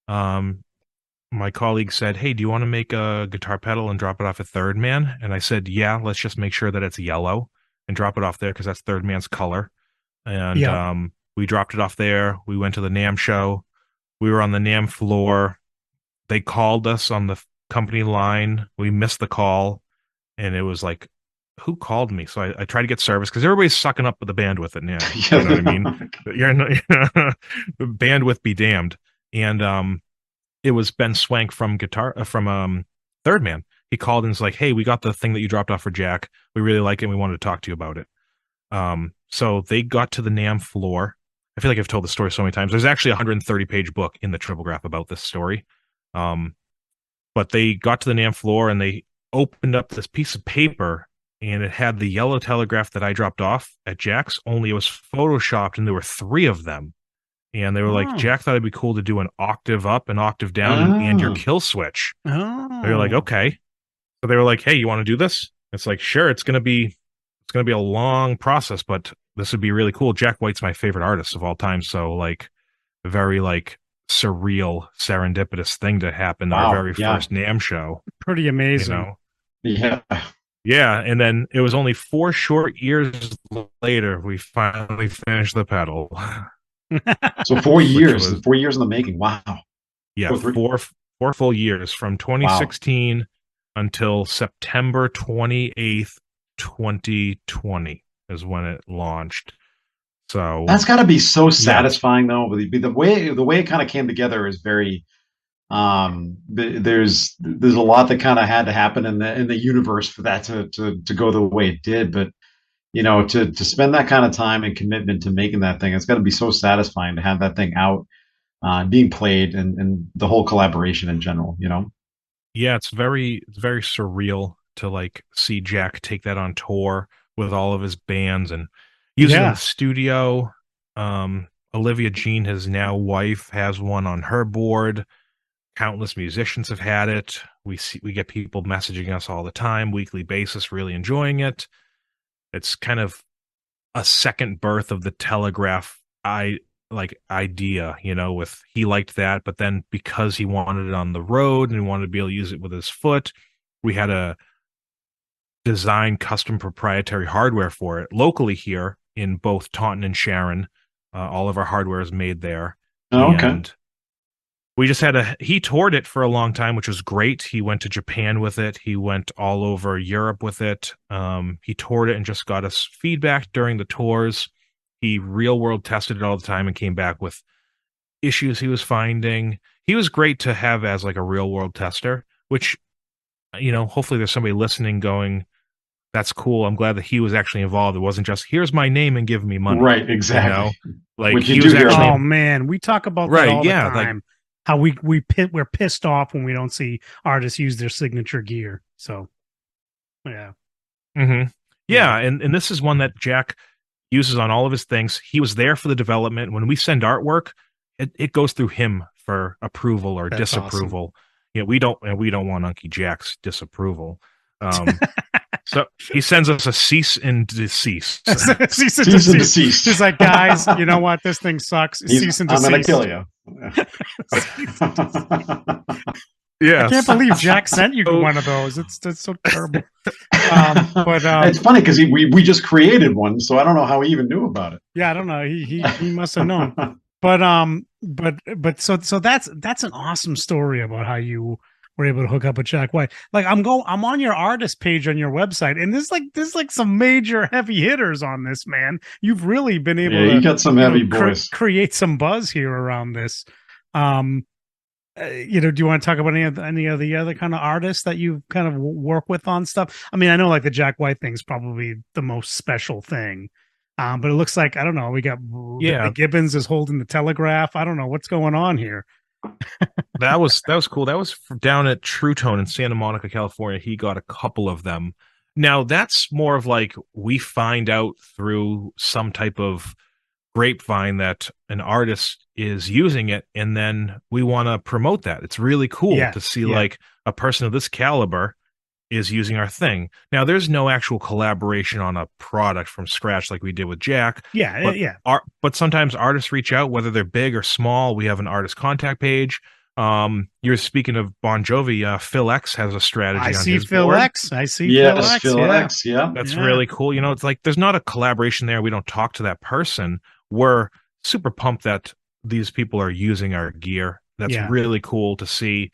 my colleague said, "Hey, do you want to make a guitar pedal and drop it off at Third Man?" And I said, "Yeah, let's just make sure that it's yellow and drop it off there because that's Third Man's color." And we dropped it off there. We went to the NAMM show. We were on the NAMM floor. They called us on the company line. We missed the call, and it was like, who called me? So I tried to get service because everybody's sucking up with the bandwidth at NAMM. You know what I mean? Bandwidth be damned. And it was Ben Swank from Third Man. He called and was like, "Hey, we got the thing that you dropped off for Jack. We really like it. And we wanted to talk to you about it." So they got to the NAMM floor. I feel like I've told the story so many times. There's actually a 130-page book in the Triple Graph about this story. But they got to the NAMM floor and they opened up this piece of paper, and it had the yellow telegraph that I dropped off at Jack's, only it was photoshopped, and there were 3 of them. And they were like, "Jack thought it'd be cool to do an octave up, an octave down, and your kill switch." They were like, "Okay." So they were like, "Hey, you want to do this?" It's like, "Sure, it's gonna be a long process, but this would be really cool." Jack White's my favorite artist of all time, so like a very like surreal, serendipitous thing to happen our very first NAMM show. Pretty amazing. Yeah, and then it was only 4 short years later we finally finished the pedal. So 4 years, 4 years in the making. Wow. Yeah, four full years from 2016 until September 28th, 2020 is when it launched. So that's got to be so satisfying, though. The way it kind of came together is very. There's a lot that kind of had to happen in the universe for that to go the way it did, but to spend that kind of time and commitment to making that thing, it's got to be so satisfying to have that thing out. being played, and the whole collaboration in general. Yeah, it's very surreal to like see Jack take that on tour with all of his bands and use it in Yeah. the studio. Olivia Jean, his now wife, has one on her board. Countless musicians have had it. We get people messaging us all the time, weekly basis, really enjoying it. It's kind of a second birth of the Telegraph idea, with he liked that, but then because he wanted it on the road and he wanted to be able to use it with his foot, we had to design custom proprietary hardware for it locally here in both Taunton and Sharon. All of our hardware is made there. Oh, okay. And we just he toured it for a long time, which was great. He went to Japan with it. He went all over Europe with it. He toured it and just got us feedback during the tours. He real world tested it all the time and came back with issues he was finding. He was great to have as like a real world tester, which, hopefully there's somebody listening going, that's cool. I'm glad that he was actually involved. It wasn't just, here's my name and give me money. Right, exactly. Like Which he you was do hear actually, about. Oh man, we talk about that right, all yeah, the time. How we're pissed off when we don't see artists use their signature gear. So, yeah. Mm-hmm. Yeah, and this is one that Jack uses on all of his things. He was there for the development. When we send artwork, it goes through him for approval or That's disapproval. awesome. We don't want Unky Jack's disapproval. So he sends us a cease and desist. Cease and Cease and desist. desist. He's like, guys, you know what? This thing sucks. Cease and I'm desist. gonna kill you. Yeah, I can't believe Jack sent you one of those. That's so terrible. But it's funny because we just created one, so I don't know how he even knew about it. yeah, I don't know. He must have known. But so that's an awesome story about how you were able to hook up with Jack White. Like I'm on your artist page on your website, and there's like some major heavy hitters on this, man. You've really been able to, you got some heavy boys. Create some buzz here around this. Do you want to talk about any of the other kind of artists that you kind of work with on stuff? I mean, I know like the Jack White thing is probably the most special thing. But it looks like, I don't know, we got Gibbons is holding the Telegraph. I don't know what's going on here. That was cool. That was down at True Tone in Santa Monica, California. He got a couple of them. Now that's more of like we find out through some type of grapevine that an artist is using it, and then we want to promote that. It's really cool to see like a person of this caliber is using our thing. Now there's no actual collaboration on a product from scratch like we did with Jack. But sometimes artists reach out, whether they're big or small. We have an artist contact page. You're speaking of Bon Jovi. Phil X has a strategy. I see Phil board. X. I see Phil X. Yeah, that's really cool. It's like there's not a collaboration there. We don't talk to that person. We're super pumped that these people are using our gear. That's really cool to see.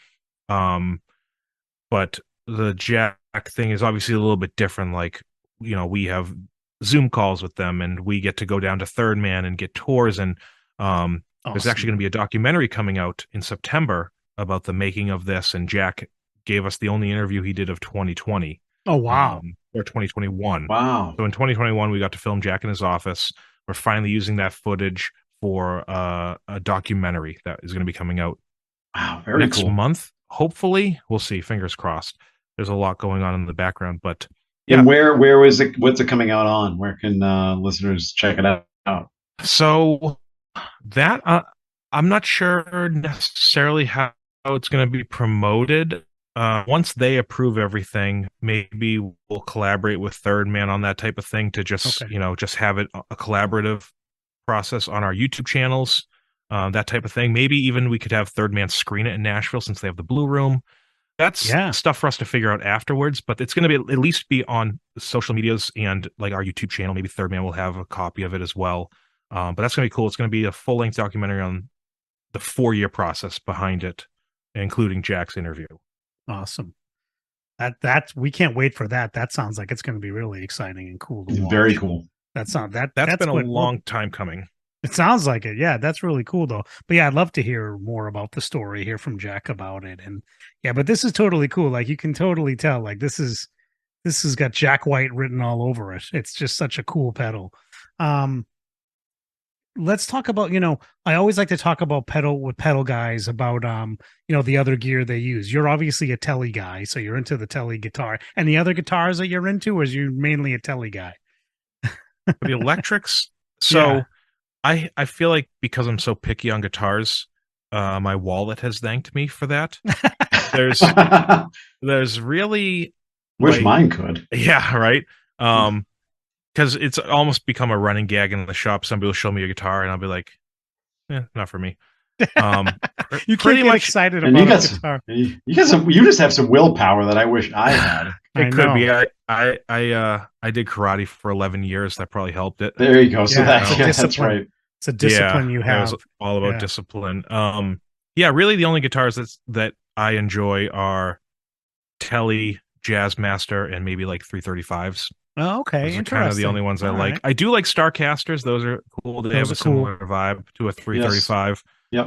But the Jack thing is obviously a little bit different. Like, we have Zoom calls with them, and we get to go down to Third Man and get tours. And there's actually going to be a documentary coming out in September about the making of this. And Jack gave us the only interview he did of 2020. Oh, wow. Or 2021. Wow. So in 2021, we got to film Jack in his office. We're finally using that footage for a documentary that is going to be coming out next month. Hopefully, we'll see. Fingers crossed. There's a lot going on in the background, but and where is it? What's it coming out on? Where can listeners check it out? So that I'm not sure necessarily how it's going to be promoted. Once they approve everything, maybe we'll collaborate with Third Man on that type of thing to just just have it a collaborative process on our YouTube channels, that type of thing. Maybe even we could have Third Man screen it in Nashville since they have the Blue Room. That's stuff for us to figure out afterwards, but it's going to be at least be on social medias and like our YouTube channel. Maybe Third Man will have a copy of it as well. But that's going to be cool. It's going to be a full-length documentary on the 4-year process behind it, including Jack's interview. Awesome. That we can't wait for that. That sounds like it's going to be really exciting and cool to watch. Very cool. That's been a long time coming. It sounds like it. Yeah, that's really cool though. But yeah, I'd love to hear more about the story, hear from Jack about it. And yeah, but this is totally cool. Like you can totally tell like this has got Jack White written all over it. It's just such a cool pedal. let's talk about, I always like to talk about pedal guys about the other gear they use. You're obviously a telly guy, so you're into the telly guitar. And the other guitars that you're into, or is you mainly a telly guy? The electrics. Yeah. So I feel like because I'm so picky on guitars, my wallet has thanked me for that. There's there's really Wish like, mine could. yeah, right. Because it's almost become a running gag in the shop. Somebody will show me a guitar, and I'll be like, not for me. You can't Pretty get much, excited And about a guitar. you got some. You just have some willpower that I wish I had. it could know. be. I did karate for 11 years. That probably helped it. There you go. So Yeah, it's a that's discipline. right. It's a discipline you It have. was all about Yeah. discipline. Yeah, really, the only guitars that I enjoy are Telly, Jazzmaster, and maybe like 335s. Oh, okay. Those are Interesting. kind of the only ones I All like. right. I do like Starcasters. Those are cool. They have Those a are cool. similar vibe to a 335. Yep.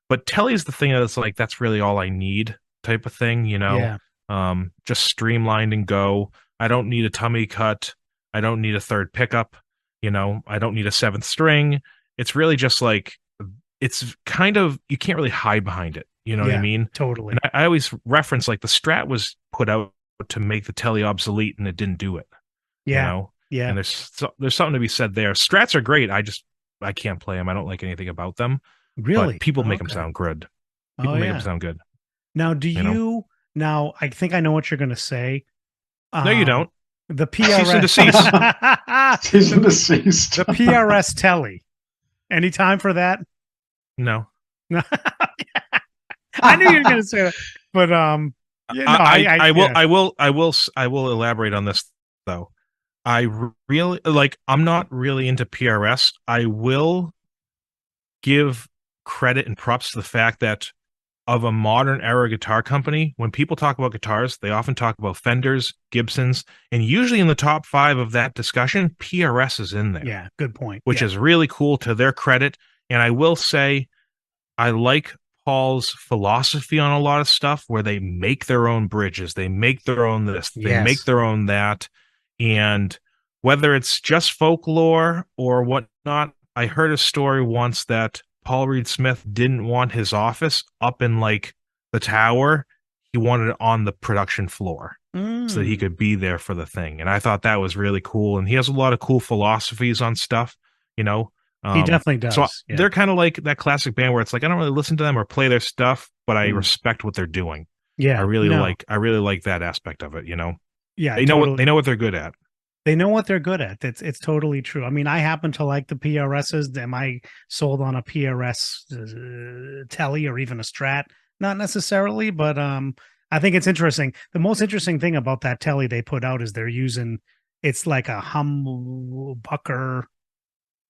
But Telly's the thing that's like, that's really all I need type of thing, Yeah. just streamlined and go. I don't need a tummy cut. I don't need a third pickup. I don't need a seventh string. It's really just like, it's kind of, you can't really hide behind it. You know what I Yeah, mean? Totally. And I always reference like the Strat was put out to make the Telly obsolete, and it didn't do it. Yeah. Yeah. And there's something to be said there. Strats are great. I can't play them. I don't like anything about them. Really? But people make them Okay. sound good. Oh, People make yeah. them sound good. Now, know? now I think I know what you're going to say. No, you don't. The Cease and PRS. Cease and desist. The PRS Telly. Any time for that? No. I knew you were going to say that, but I will elaborate on this though. I really like. I'm not really into PRS. I will give credit and props to the fact that of a modern era guitar company, when people talk about guitars, they often talk about Fenders, Gibsons, and usually in the top 5 of that discussion, PRS is in there. Yeah, good point. Which is really cool to their credit. And I will say, I like Paul's philosophy on a lot of stuff where they make their own bridges, they make their own this, they make their own that. And whether it's just folklore or whatnot, I heard a story once that Paul Reed Smith didn't want his office up in like the tower. He wanted it on the production floor so that he could be there for the thing. And I thought that was really cool. And he has a lot of cool philosophies on stuff, He definitely does. So they're kind of like that classic band where it's like, I don't really listen to them or play their stuff, but I respect what they're doing. Yeah. I really like that aspect of it, Yeah. They know what they're good at. They know what they're good at. It's totally true. I mean, I happen to like the PRSs. Am I sold on a PRS Telly or even a Strat? Not necessarily, but I think it's interesting. The most interesting thing about that Telly they put out is it's like a humbucker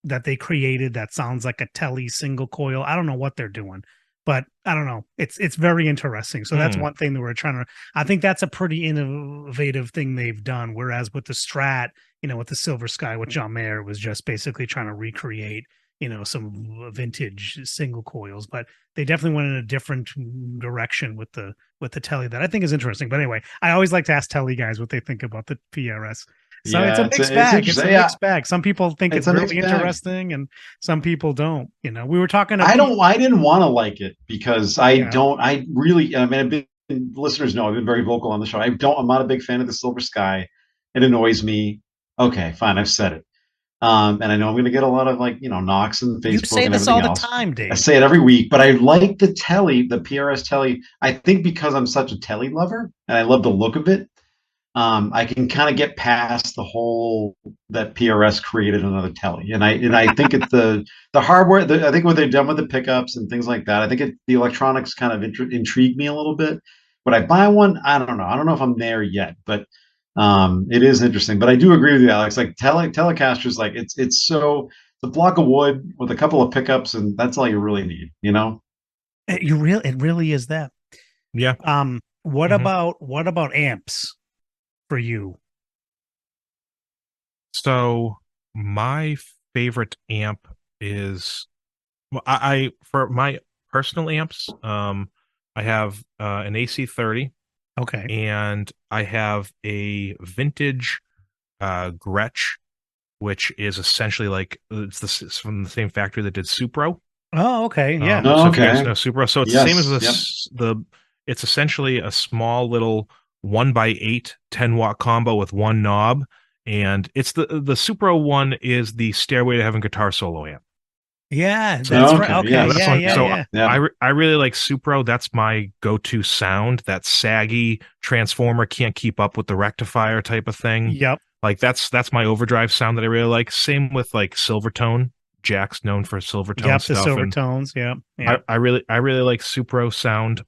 that they created that sounds like a Telly single coil. I don't know what they're doing, but I don't know. It's very interesting. So that's one thing that we're trying to. I think that's a pretty innovative thing they've done. Whereas with the Strat, with the Silver Sky, with John Mayer was just basically trying to recreate, some vintage single coils. But they definitely went in a different direction with the Telly that I think is interesting. But anyway, I always like to ask Telly guys what they think about the PRS. So it's a mixed bag. It's a mixed bag. Some people think it's really interesting, and some people don't. We were talking. I didn't want to like it because I don't. I really. I mean, listeners know I've been very vocal on the show. I'm not a big fan of the Silver Sky. It annoys me. Okay, fine. I've said it. And I know I'm going to get a lot of knocks on Facebook. You say and this all the else. time, Dave. I say it every week, but I like the Telly, the PRS Telly. I think because I'm such a Telly lover and I love the look of it. I can kind of get past the whole that PRS created another Telly, and I think it's the hardware. I think what they've done with the pickups and things like that. I think the electronics kind of intrigue me a little bit. Would I buy one? I don't know. I don't know if I'm there yet, but it is interesting. But I do agree with you, Alex. Like Telecasters, like it's a block of wood with a couple of pickups, and that's all you really need. It really is that. Yeah. What about amps? For you? So my favorite amp is I for my personal amps, I have an AC30. Okay. And I have a vintage Gretsch which is essentially like it's from the same factory that did Supro. Oh, okay. Yeah. So if you guys Okay. know Supro, so it's the same as the it's essentially a small little 1x8 10-watt combo with one knob, and it's the Supro one is the Stairway to Heaven guitar solo amp. Yeah, So that's okay, right. Okay. yes. Yeah, yeah, so yeah. Yeah. I really like Supro. That's my go-to sound. That saggy transformer can't keep up with the rectifier type of thing. Yep. Like that's my overdrive sound that I really like. Same with like Silvertone. Jack's known for Silvertone Yep. The stuff, silver and tones. Yep. Yeah. I really like Supro sound.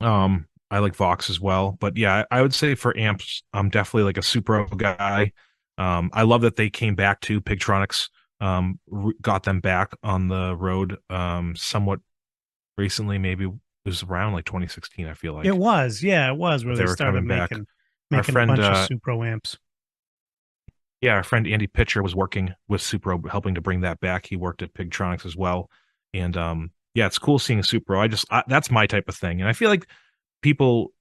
I like Vox as well, but yeah, I would say for amps, I'm definitely like a Supro guy. I love that they came back to Pigtronics. Got them back on the road somewhat recently. Maybe it was around like 2016. I feel like It was. Yeah, it was where they they were started coming back. Our making a friend, bunch of Supro amps. yeah, our friend Andy Pitcher was working with Supro, helping to bring that back. He worked at Pigtronics as well, and yeah, it's cool seeing a Supro. That's my type of thing, and I feel like people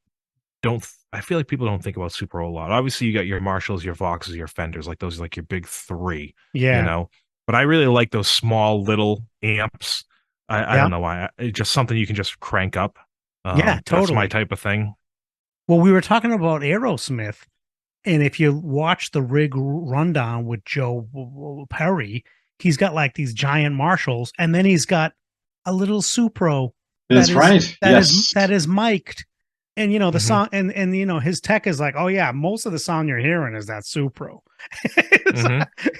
don't. I feel like people don't think about Supro a lot. Obviously, you got your Marshalls, your Voxes, your Fenders, like those are like your big three, Yeah. you know. But I really like those small little amps. I don't know why. It's just something you can just crank up. Yeah, That's my totally. type of thing. Well, we were talking about Aerosmith, and if you watch the rig rundown with Joe Perry, he's got like these giant Marshalls, and then he's got a little Supro That's right. that is mic'd. And you know the Mhm. song, and you know his tech is like, oh yeah, most of the sound you're hearing is that Supro.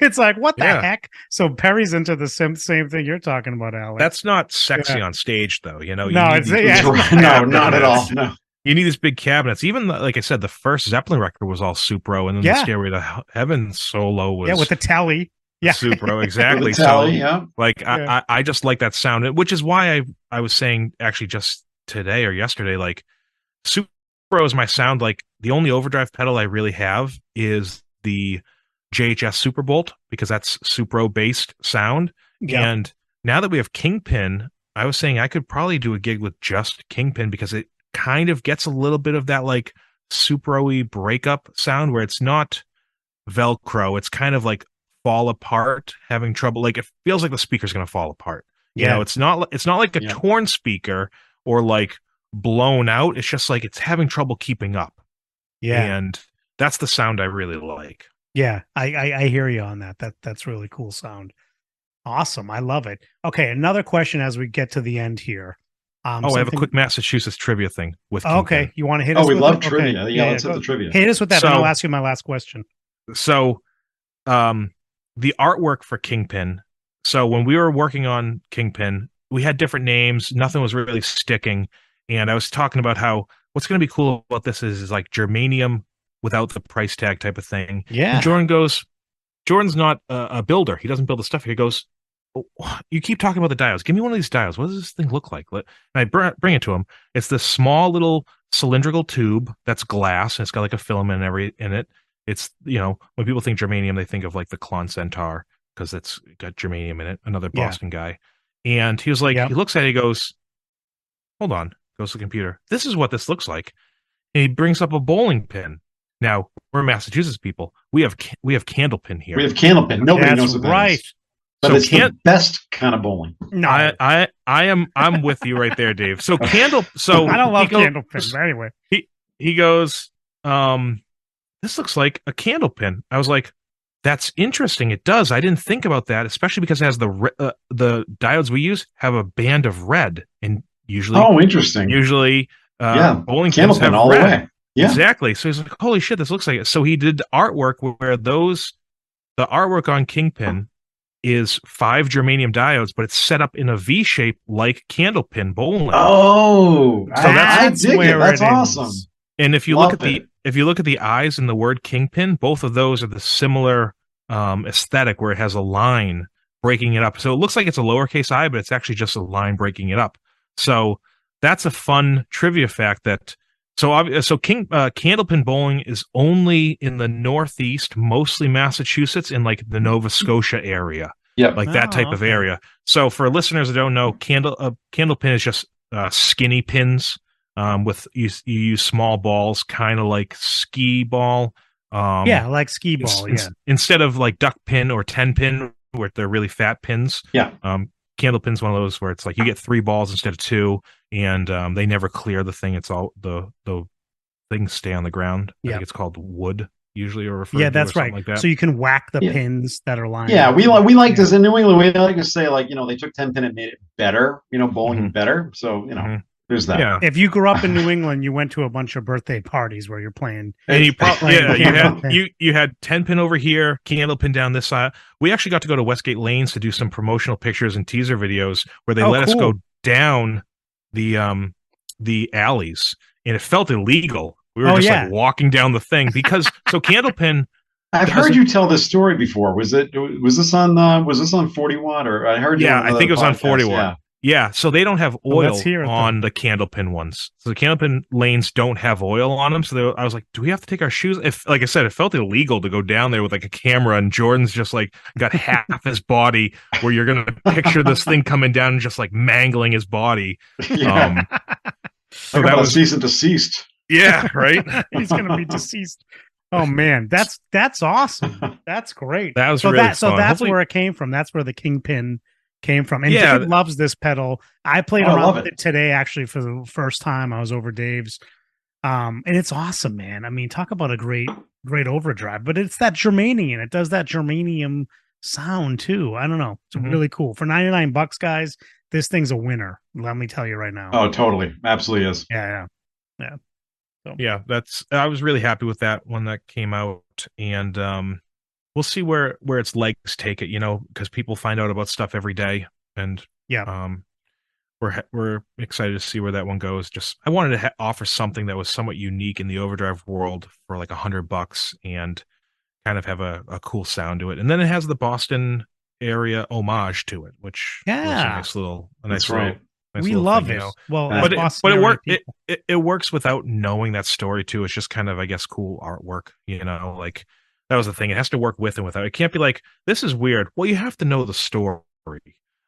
It's like, what the heck? So Perry's into the same thing you're talking about, Alex. That's not sexy on stage, though. You know, No, it's no, not at all. No. You need these big cabinets. Even like I said, the first Zeppelin record was all Supro, and then the Stairway to Heaven solo was with the telly. Yeah, Supro, exactly. Telly, like I just like that sound, which is why I was saying actually just today or yesterday, like Supro is my sound. Like the only overdrive pedal I really have is the JHS Superbolt, because that's Supro based sound. Yep. And now that we have Kingpin, I was saying I could probably do a gig with just Kingpin, because it kind of gets a little bit of that like Supro-y breakup sound where it's not Velcro. It's kind of like fall apart, having trouble. Like it feels like the speaker's going to fall apart. You know, it's not like a torn speaker or like blown out. It's just like it's having trouble keeping up. Yeah. And that's the sound I really like. Yeah, I hear you on that. That's really cool sound. Awesome. I love it. Okay, another question as we get to the end here. I have a quick Massachusetts trivia thing with Kingpin. Okay, you want to hit us? We with love it? trivia. Okay. Yeah, let's hit the trivia. Hit us with that, and I'll ask you my last question. So, the artwork for Kingpin. So when we were working on Kingpin, we had different names. Nothing was really sticking. And I was talking about how what's going to be cool about this is like germanium without the price tag type of thing. Yeah. And Jordan's not a builder. He doesn't build the stuff. He goes, oh, you keep talking about the diodes. Give me one of these diodes. What does this thing look like? And I bring it to him. It's this small little cylindrical tube that's glass, and it's got like a filament in it. It's, you know, when people think germanium, they think of like the Klon Centaur, because it's got germanium in it, another Boston guy. And he was like, he looks at it, he goes, hold on, goes to the computer. This is what this looks like. And he brings up a bowling pin. Now, we're Massachusetts people. We have candlepin here. We have candlepin. Nobody knows what that is. But it's the best kind of bowling. No, I'm with you right there, Dave. So I don't love candlepin, but anyway. He goes, this looks like a candlepin. I was like, that's interesting. It does. I didn't think about that, especially because it has the diodes we use have a band of red, and usually, interesting. Usually, bowling pins have all red. The way. Yeah, exactly. So he's like, holy shit, this looks like it. So he did the artwork where the artwork on Kingpin is 5 germanium diodes, but it's set up in a V shape like candlepin bowling. Oh, so I dig it. That's awesome. And if you look at the eyes and the word Kingpin, both of those are the similar aesthetic, where it has a line breaking it up. So it looks like it's a lowercase I, but it's actually just a line breaking it up. So that's a fun trivia fact. Candlepin bowling is only in the Northeast, mostly Massachusetts, in like the Nova Scotia area. Yeah, like that type of area. So for listeners that don't know, candlepin is just skinny pins. With you use small balls, kind of like skee ball, Yeah, like skee ball. Yeah. Instead of like duck pin or 10 pin, where they're really fat pins. Yeah. Candle pin's one of those where it's like you get 3 balls instead of 2, and they never clear the thing. It's all the things stay on the ground. I think it's called wood usually, or referred to, that's or something right. like that. So you can whack the pins that are lying. Yeah, we like this in New England. We like to say, like, they took 10 pin and made it better. Bowling better. So there's that. Yeah. If you grew up in New England, you went to a bunch of birthday parties where you're playing. And you had 10 pin over here, candle pin down this side. We actually got to go to Westgate Lanes to do some promotional pictures and teaser videos where they let us go down the alleys, and it felt illegal. We were just like walking down the thing because Candlepin. I've heard you tell this story before. Was this on 40 watt, or I heard? Yeah, I think it was on 40 watt. Yeah, so they don't have oil on the Candlepin ones. So the Candlepin lanes don't have oil on them. So I was like, do we have to take our shoes? If, like I said, it felt illegal to go down there with like a camera, and Jordan's just like got half his body where you're going to picture this thing coming down and just like mangling his body. Yeah. So that was cease and desist. Yeah, right. He's going to be deceased. Oh man, that's awesome. That's great. That was really fun. So that's where it came from. That's where the Kingpin came from. And Dave loves this pedal. I played around with it today, actually, for the first time. I was over Dave's. And it's awesome, man. I mean, talk about a great overdrive, but it's that germanium. It does that germanium sound too. I don't know. It's really cool. For $99, guys, this thing's a winner. Let me tell you right now. Oh, totally. Absolutely is. Yeah. So. Yeah, I was really happy with that when that came out, and we'll see where its legs take it, because people find out about stuff every day, and we're excited to see where that one goes. Just I wanted to offer something that was somewhat unique in the overdrive world for like $100 and kind of have a cool sound to it, and then it has the Boston area homage to it, which was a nice little. We love it. Well, but it works without knowing that story too. It's just kind of, I guess, cool artwork. Like that was the thing. It has to work with and without. It can't be like, this is weird. Well, you have to know the story.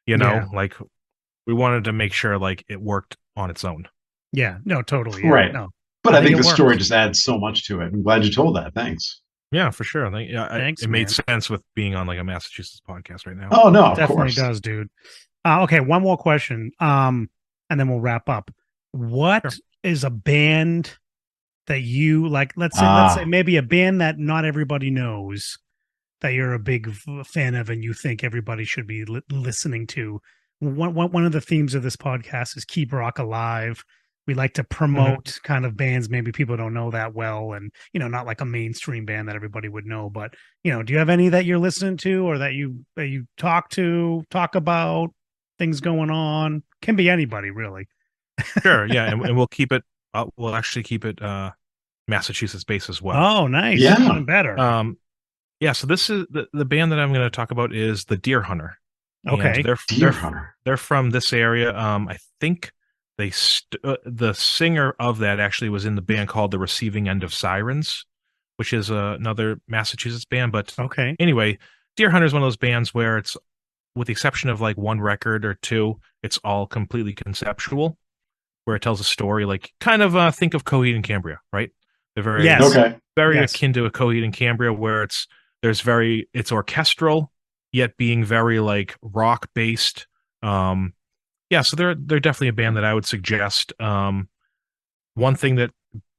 Like we wanted to make sure like it worked on its own. Yeah. No, totally. Yeah, right. No. But I think the story just adds so much to it. I'm glad you told that. Thanks. Yeah, for sure. Thanks, it made sense with being on like a Massachusetts podcast right now. Oh no, it definitely does, dude. Okay, one more question, and then we'll wrap up. What is a band that you like? Let's say maybe a band that not everybody knows that you're a big fan of, and you think everybody should be listening to. One of the themes of this podcast is keep rock alive. We like to promote kind of bands maybe people don't know that well, and not like a mainstream band that everybody would know. But do you have any that you're listening to, or that you talk about? Things going on, can be anybody really. Sure, yeah, and we'll keep it. We'll actually keep it Massachusetts based as well. Oh, nice, yeah, even better. Yeah. So this is the band that I'm going to talk about is the Deer Hunter. Okay, Deer Hunter. They're from this area. I think the singer of that actually was in the band called The Receiving End of Sirens, which is another Massachusetts band. But anyway, Deer Hunter is one of those bands where it's, with the exception of like one record or two, it's all completely conceptual, where it tells a story, like kind of think of Coheed and Cambria, right? They're very akin to a Coheed and Cambria, where it's orchestral, yet being very like rock based. So they're definitely a band that I would suggest. One thing that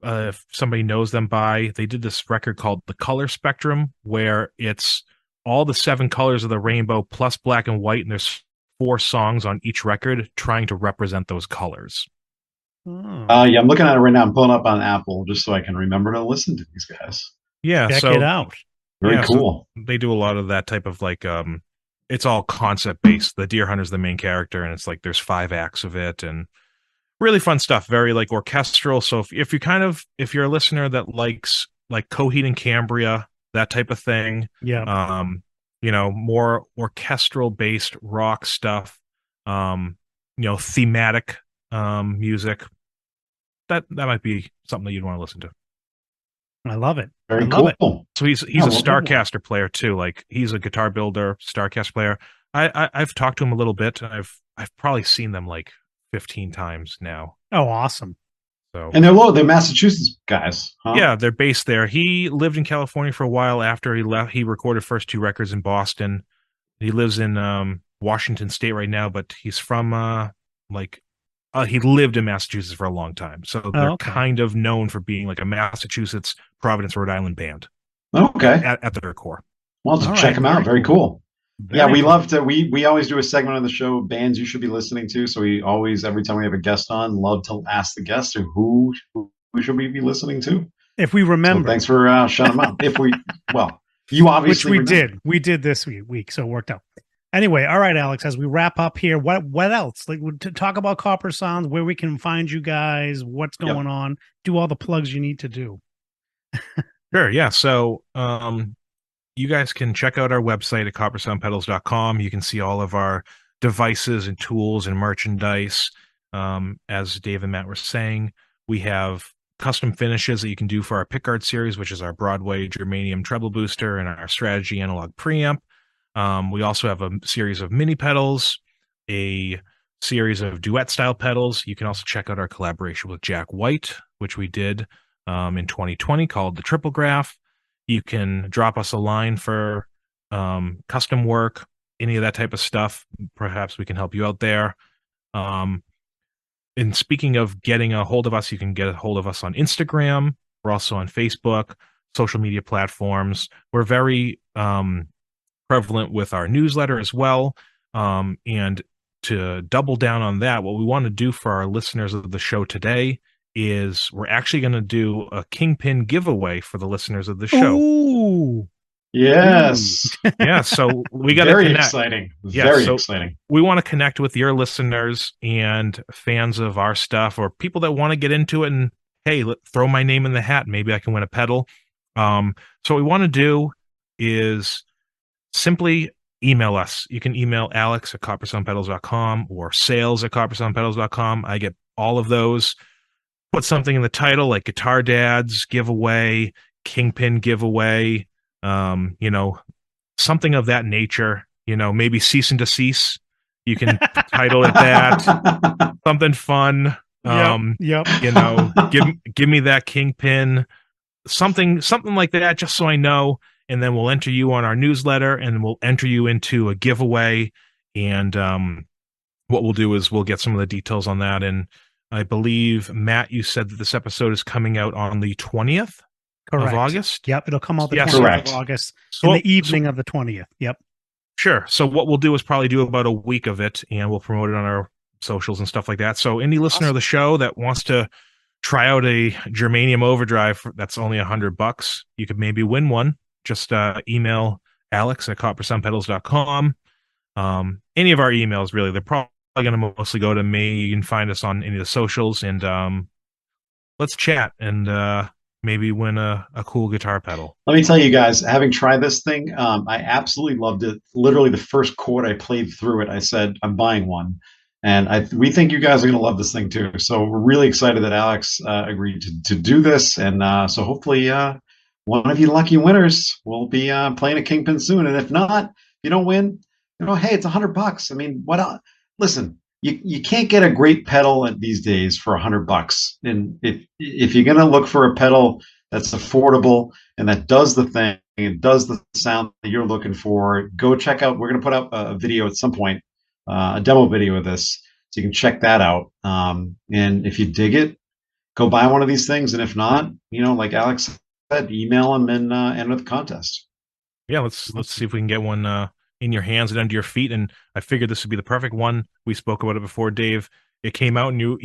if somebody knows them by, they did this record called The Color Spectrum, where it's all the 7 colors of the rainbow plus black and white, and there's 4 songs on each record trying to represent those colors. Yeah, I'm looking at it right now. I'm pulling up on Apple just so I can remember to listen to these guys. Yeah, check it out. Very cool. So they do a lot of that type of like it's all concept based. The Deer Hunter's the main character, and it's like there's 5 acts of it, and really fun stuff. Very like orchestral. So if you're a listener that likes like Coheed and Cambria, that type of thing. Yeah. More orchestral based rock stuff. Thematic music. That might be something that you'd want to listen to. I love it. Very cool. So he's a Starcaster player too. Like he's a guitar builder, Starcaster player. I've talked to him a little bit. I've probably seen them like 15 times now. Oh, awesome. So And they're Massachusetts guys, huh? yeah, they're based there. He lived in California for a while after he left. He recorded first 2 records in Boston. He lives in Washington State right now, but he's from like he lived in Massachusetts for a long time. So Oh, they're okay. kind of known for being like a Massachusetts, Providence, Rhode Island band Okay. at their core. Well, All check right. them out. Very cool. Yeah, Very we cool. love to. We always do a segment on the show, bands you should be listening to. So we always, every time we have a guest on, love to ask the guest who should we be listening to. If we So remember, thanks for shouting them out. If we, well, you which obviously we remember. did. We did this week, so it worked out. Anyway, all right, Alex. As we wrap up here, what else? Like to talk about Coppersound, where we can find you guys, what's Yep. going on, do all the plugs you need to do. Sure, yeah. So you guys can check out our website at coppersoundpedals.com. You can see all of our devices and tools and merchandise. As Dave and Matt were saying, we have custom finishes that you can do for our Pickguard series, which is our Broadway germanium treble booster and our strategy analog preamp. We also have a series of mini pedals, a series of duet style pedals. You can also check out our collaboration with Jack White, which we did in 2020, called the Triple Graph. You can drop us a line for custom work, any of that type of stuff. Perhaps we can help you out there. And speaking of getting a hold of us, you can get a hold of us on Instagram. We're also on Facebook, social media platforms. We're very prevalent with our newsletter as well. And to double down on that, what we want to do for our listeners of the show today is we're actually going to do a Kingpin giveaway for the listeners of the show. Ooh. Yes. Yeah, so we got to Very connect. exciting. Yeah, Very so exciting. we want to connect with your listeners and fans of our stuff, or people that want to get into it and, hey, throw my name in the hat. Maybe I can win a pedal. So what we want to do is simply email us. You can email Alex at coppersoundpedals.com or sales@coppersoundpedals.com. I get all of those. Put something in the title like Guitar Dads giveaway, Kingpin giveaway, something of that nature. Maybe Cease and Desist. You can title it that. Something fun. Yep. Give me that Kingpin. Something like that, just so I know. And then we'll enter you on our newsletter, and we'll enter you into a giveaway. And what we'll do is we'll get some of the details on that. And I believe, Matt, you said that this episode is coming out on the 20th of August? Yep, it'll come out the Yes. 20th Correct. of August, in the evening of the 20th. Yep. Sure. So what we'll do is probably do about a week of it, and we'll promote it on our socials and stuff like that. So any listener of the show that wants to try out a Germanium Overdrive that's only $100, you could maybe win one. Just email Alex at coppersoundpedals.com. Any of our emails, really, they're probably going to mostly go to me. You can find us on any of the socials, and let's chat and maybe win a cool guitar pedal. Let me tell you guys, having tried this thing, I absolutely loved it. Literally, the first chord I played through it, I said, I'm buying one. And we think you guys are going to love this thing too. So we're really excited that Alex agreed to do this. And so hopefully one of you lucky winners will be playing a Kingpin soon. And if not, if you don't win, hey, it's $100. I mean, what else? Listen, you can't get a great pedal these days for $100. And if you're going to look for a pedal that's affordable and that does the thing and does the sound that you're looking for, go check out. We're going to put up a video at some point, a demo video of this, so you can check that out. And if you dig it, go buy one of these things. And if not, like Alex said, email them and enter the contest. Yeah, let's see if we can get one in your hands and under your feet. And I figured this would be the perfect one. We spoke about it before, Dave. It came out, and you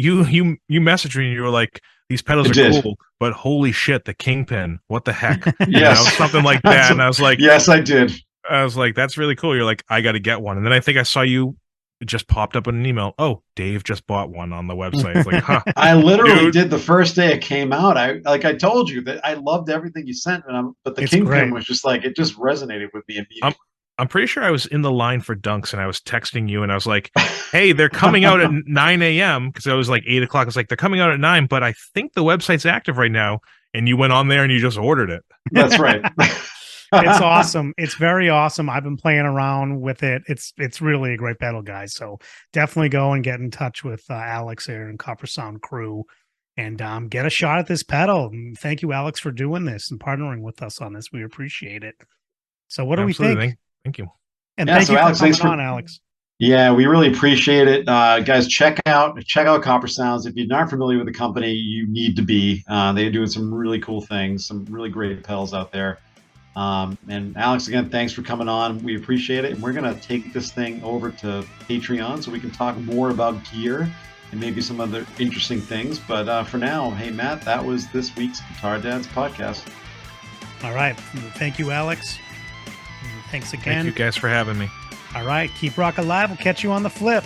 messaged me, and you were like, "These pedals are cool, but holy shit, the Kingpin! What the heck?" Yes, something like that. And I was like, "Yes, I did." I was like, "That's really cool." You're like, "I got to get one." And then I think I saw you. It just popped up in an email. Oh, Dave just bought one on the website. It's like, huh. I literally did the first day it came out. I told you that I loved everything you sent, but the Kingpin was just like, it just resonated with me immediately. I'm pretty sure I was in the line for Dunks, and I was texting you, and I was like, hey, they're coming out at 9 a.m. because it was like 8 o'clock. I was like, they're coming out at 9, but I think the website's active right now. And you went on there and you just ordered it. That's right. It's awesome. It's very awesome. I've been playing around with it. It's really a great pedal, guys. So definitely go and get in touch with Alex here and Coppersound crew. and get a shot at this pedal. And thank you, Alex, for doing this and partnering with us on this. We appreciate it. So what do we think? Thank you. And thank you Alex, for coming on, Alex. Yeah, we really appreciate it. Guys, check out Coppersounds. If you're not familiar with the company, you need to be. They're doing some really cool things, some really great pedals out there. And Alex, again, thanks for coming on. We appreciate it. And we're going to take this thing over to Patreon so we can talk more about gear and maybe some other interesting things. But for now, hey, Matt, that was this week's Guitar Dads podcast. All right. Thank you, Alex. Thanks again. Thank you guys for having me. All right. Keep rocking live. We'll catch you on the flip.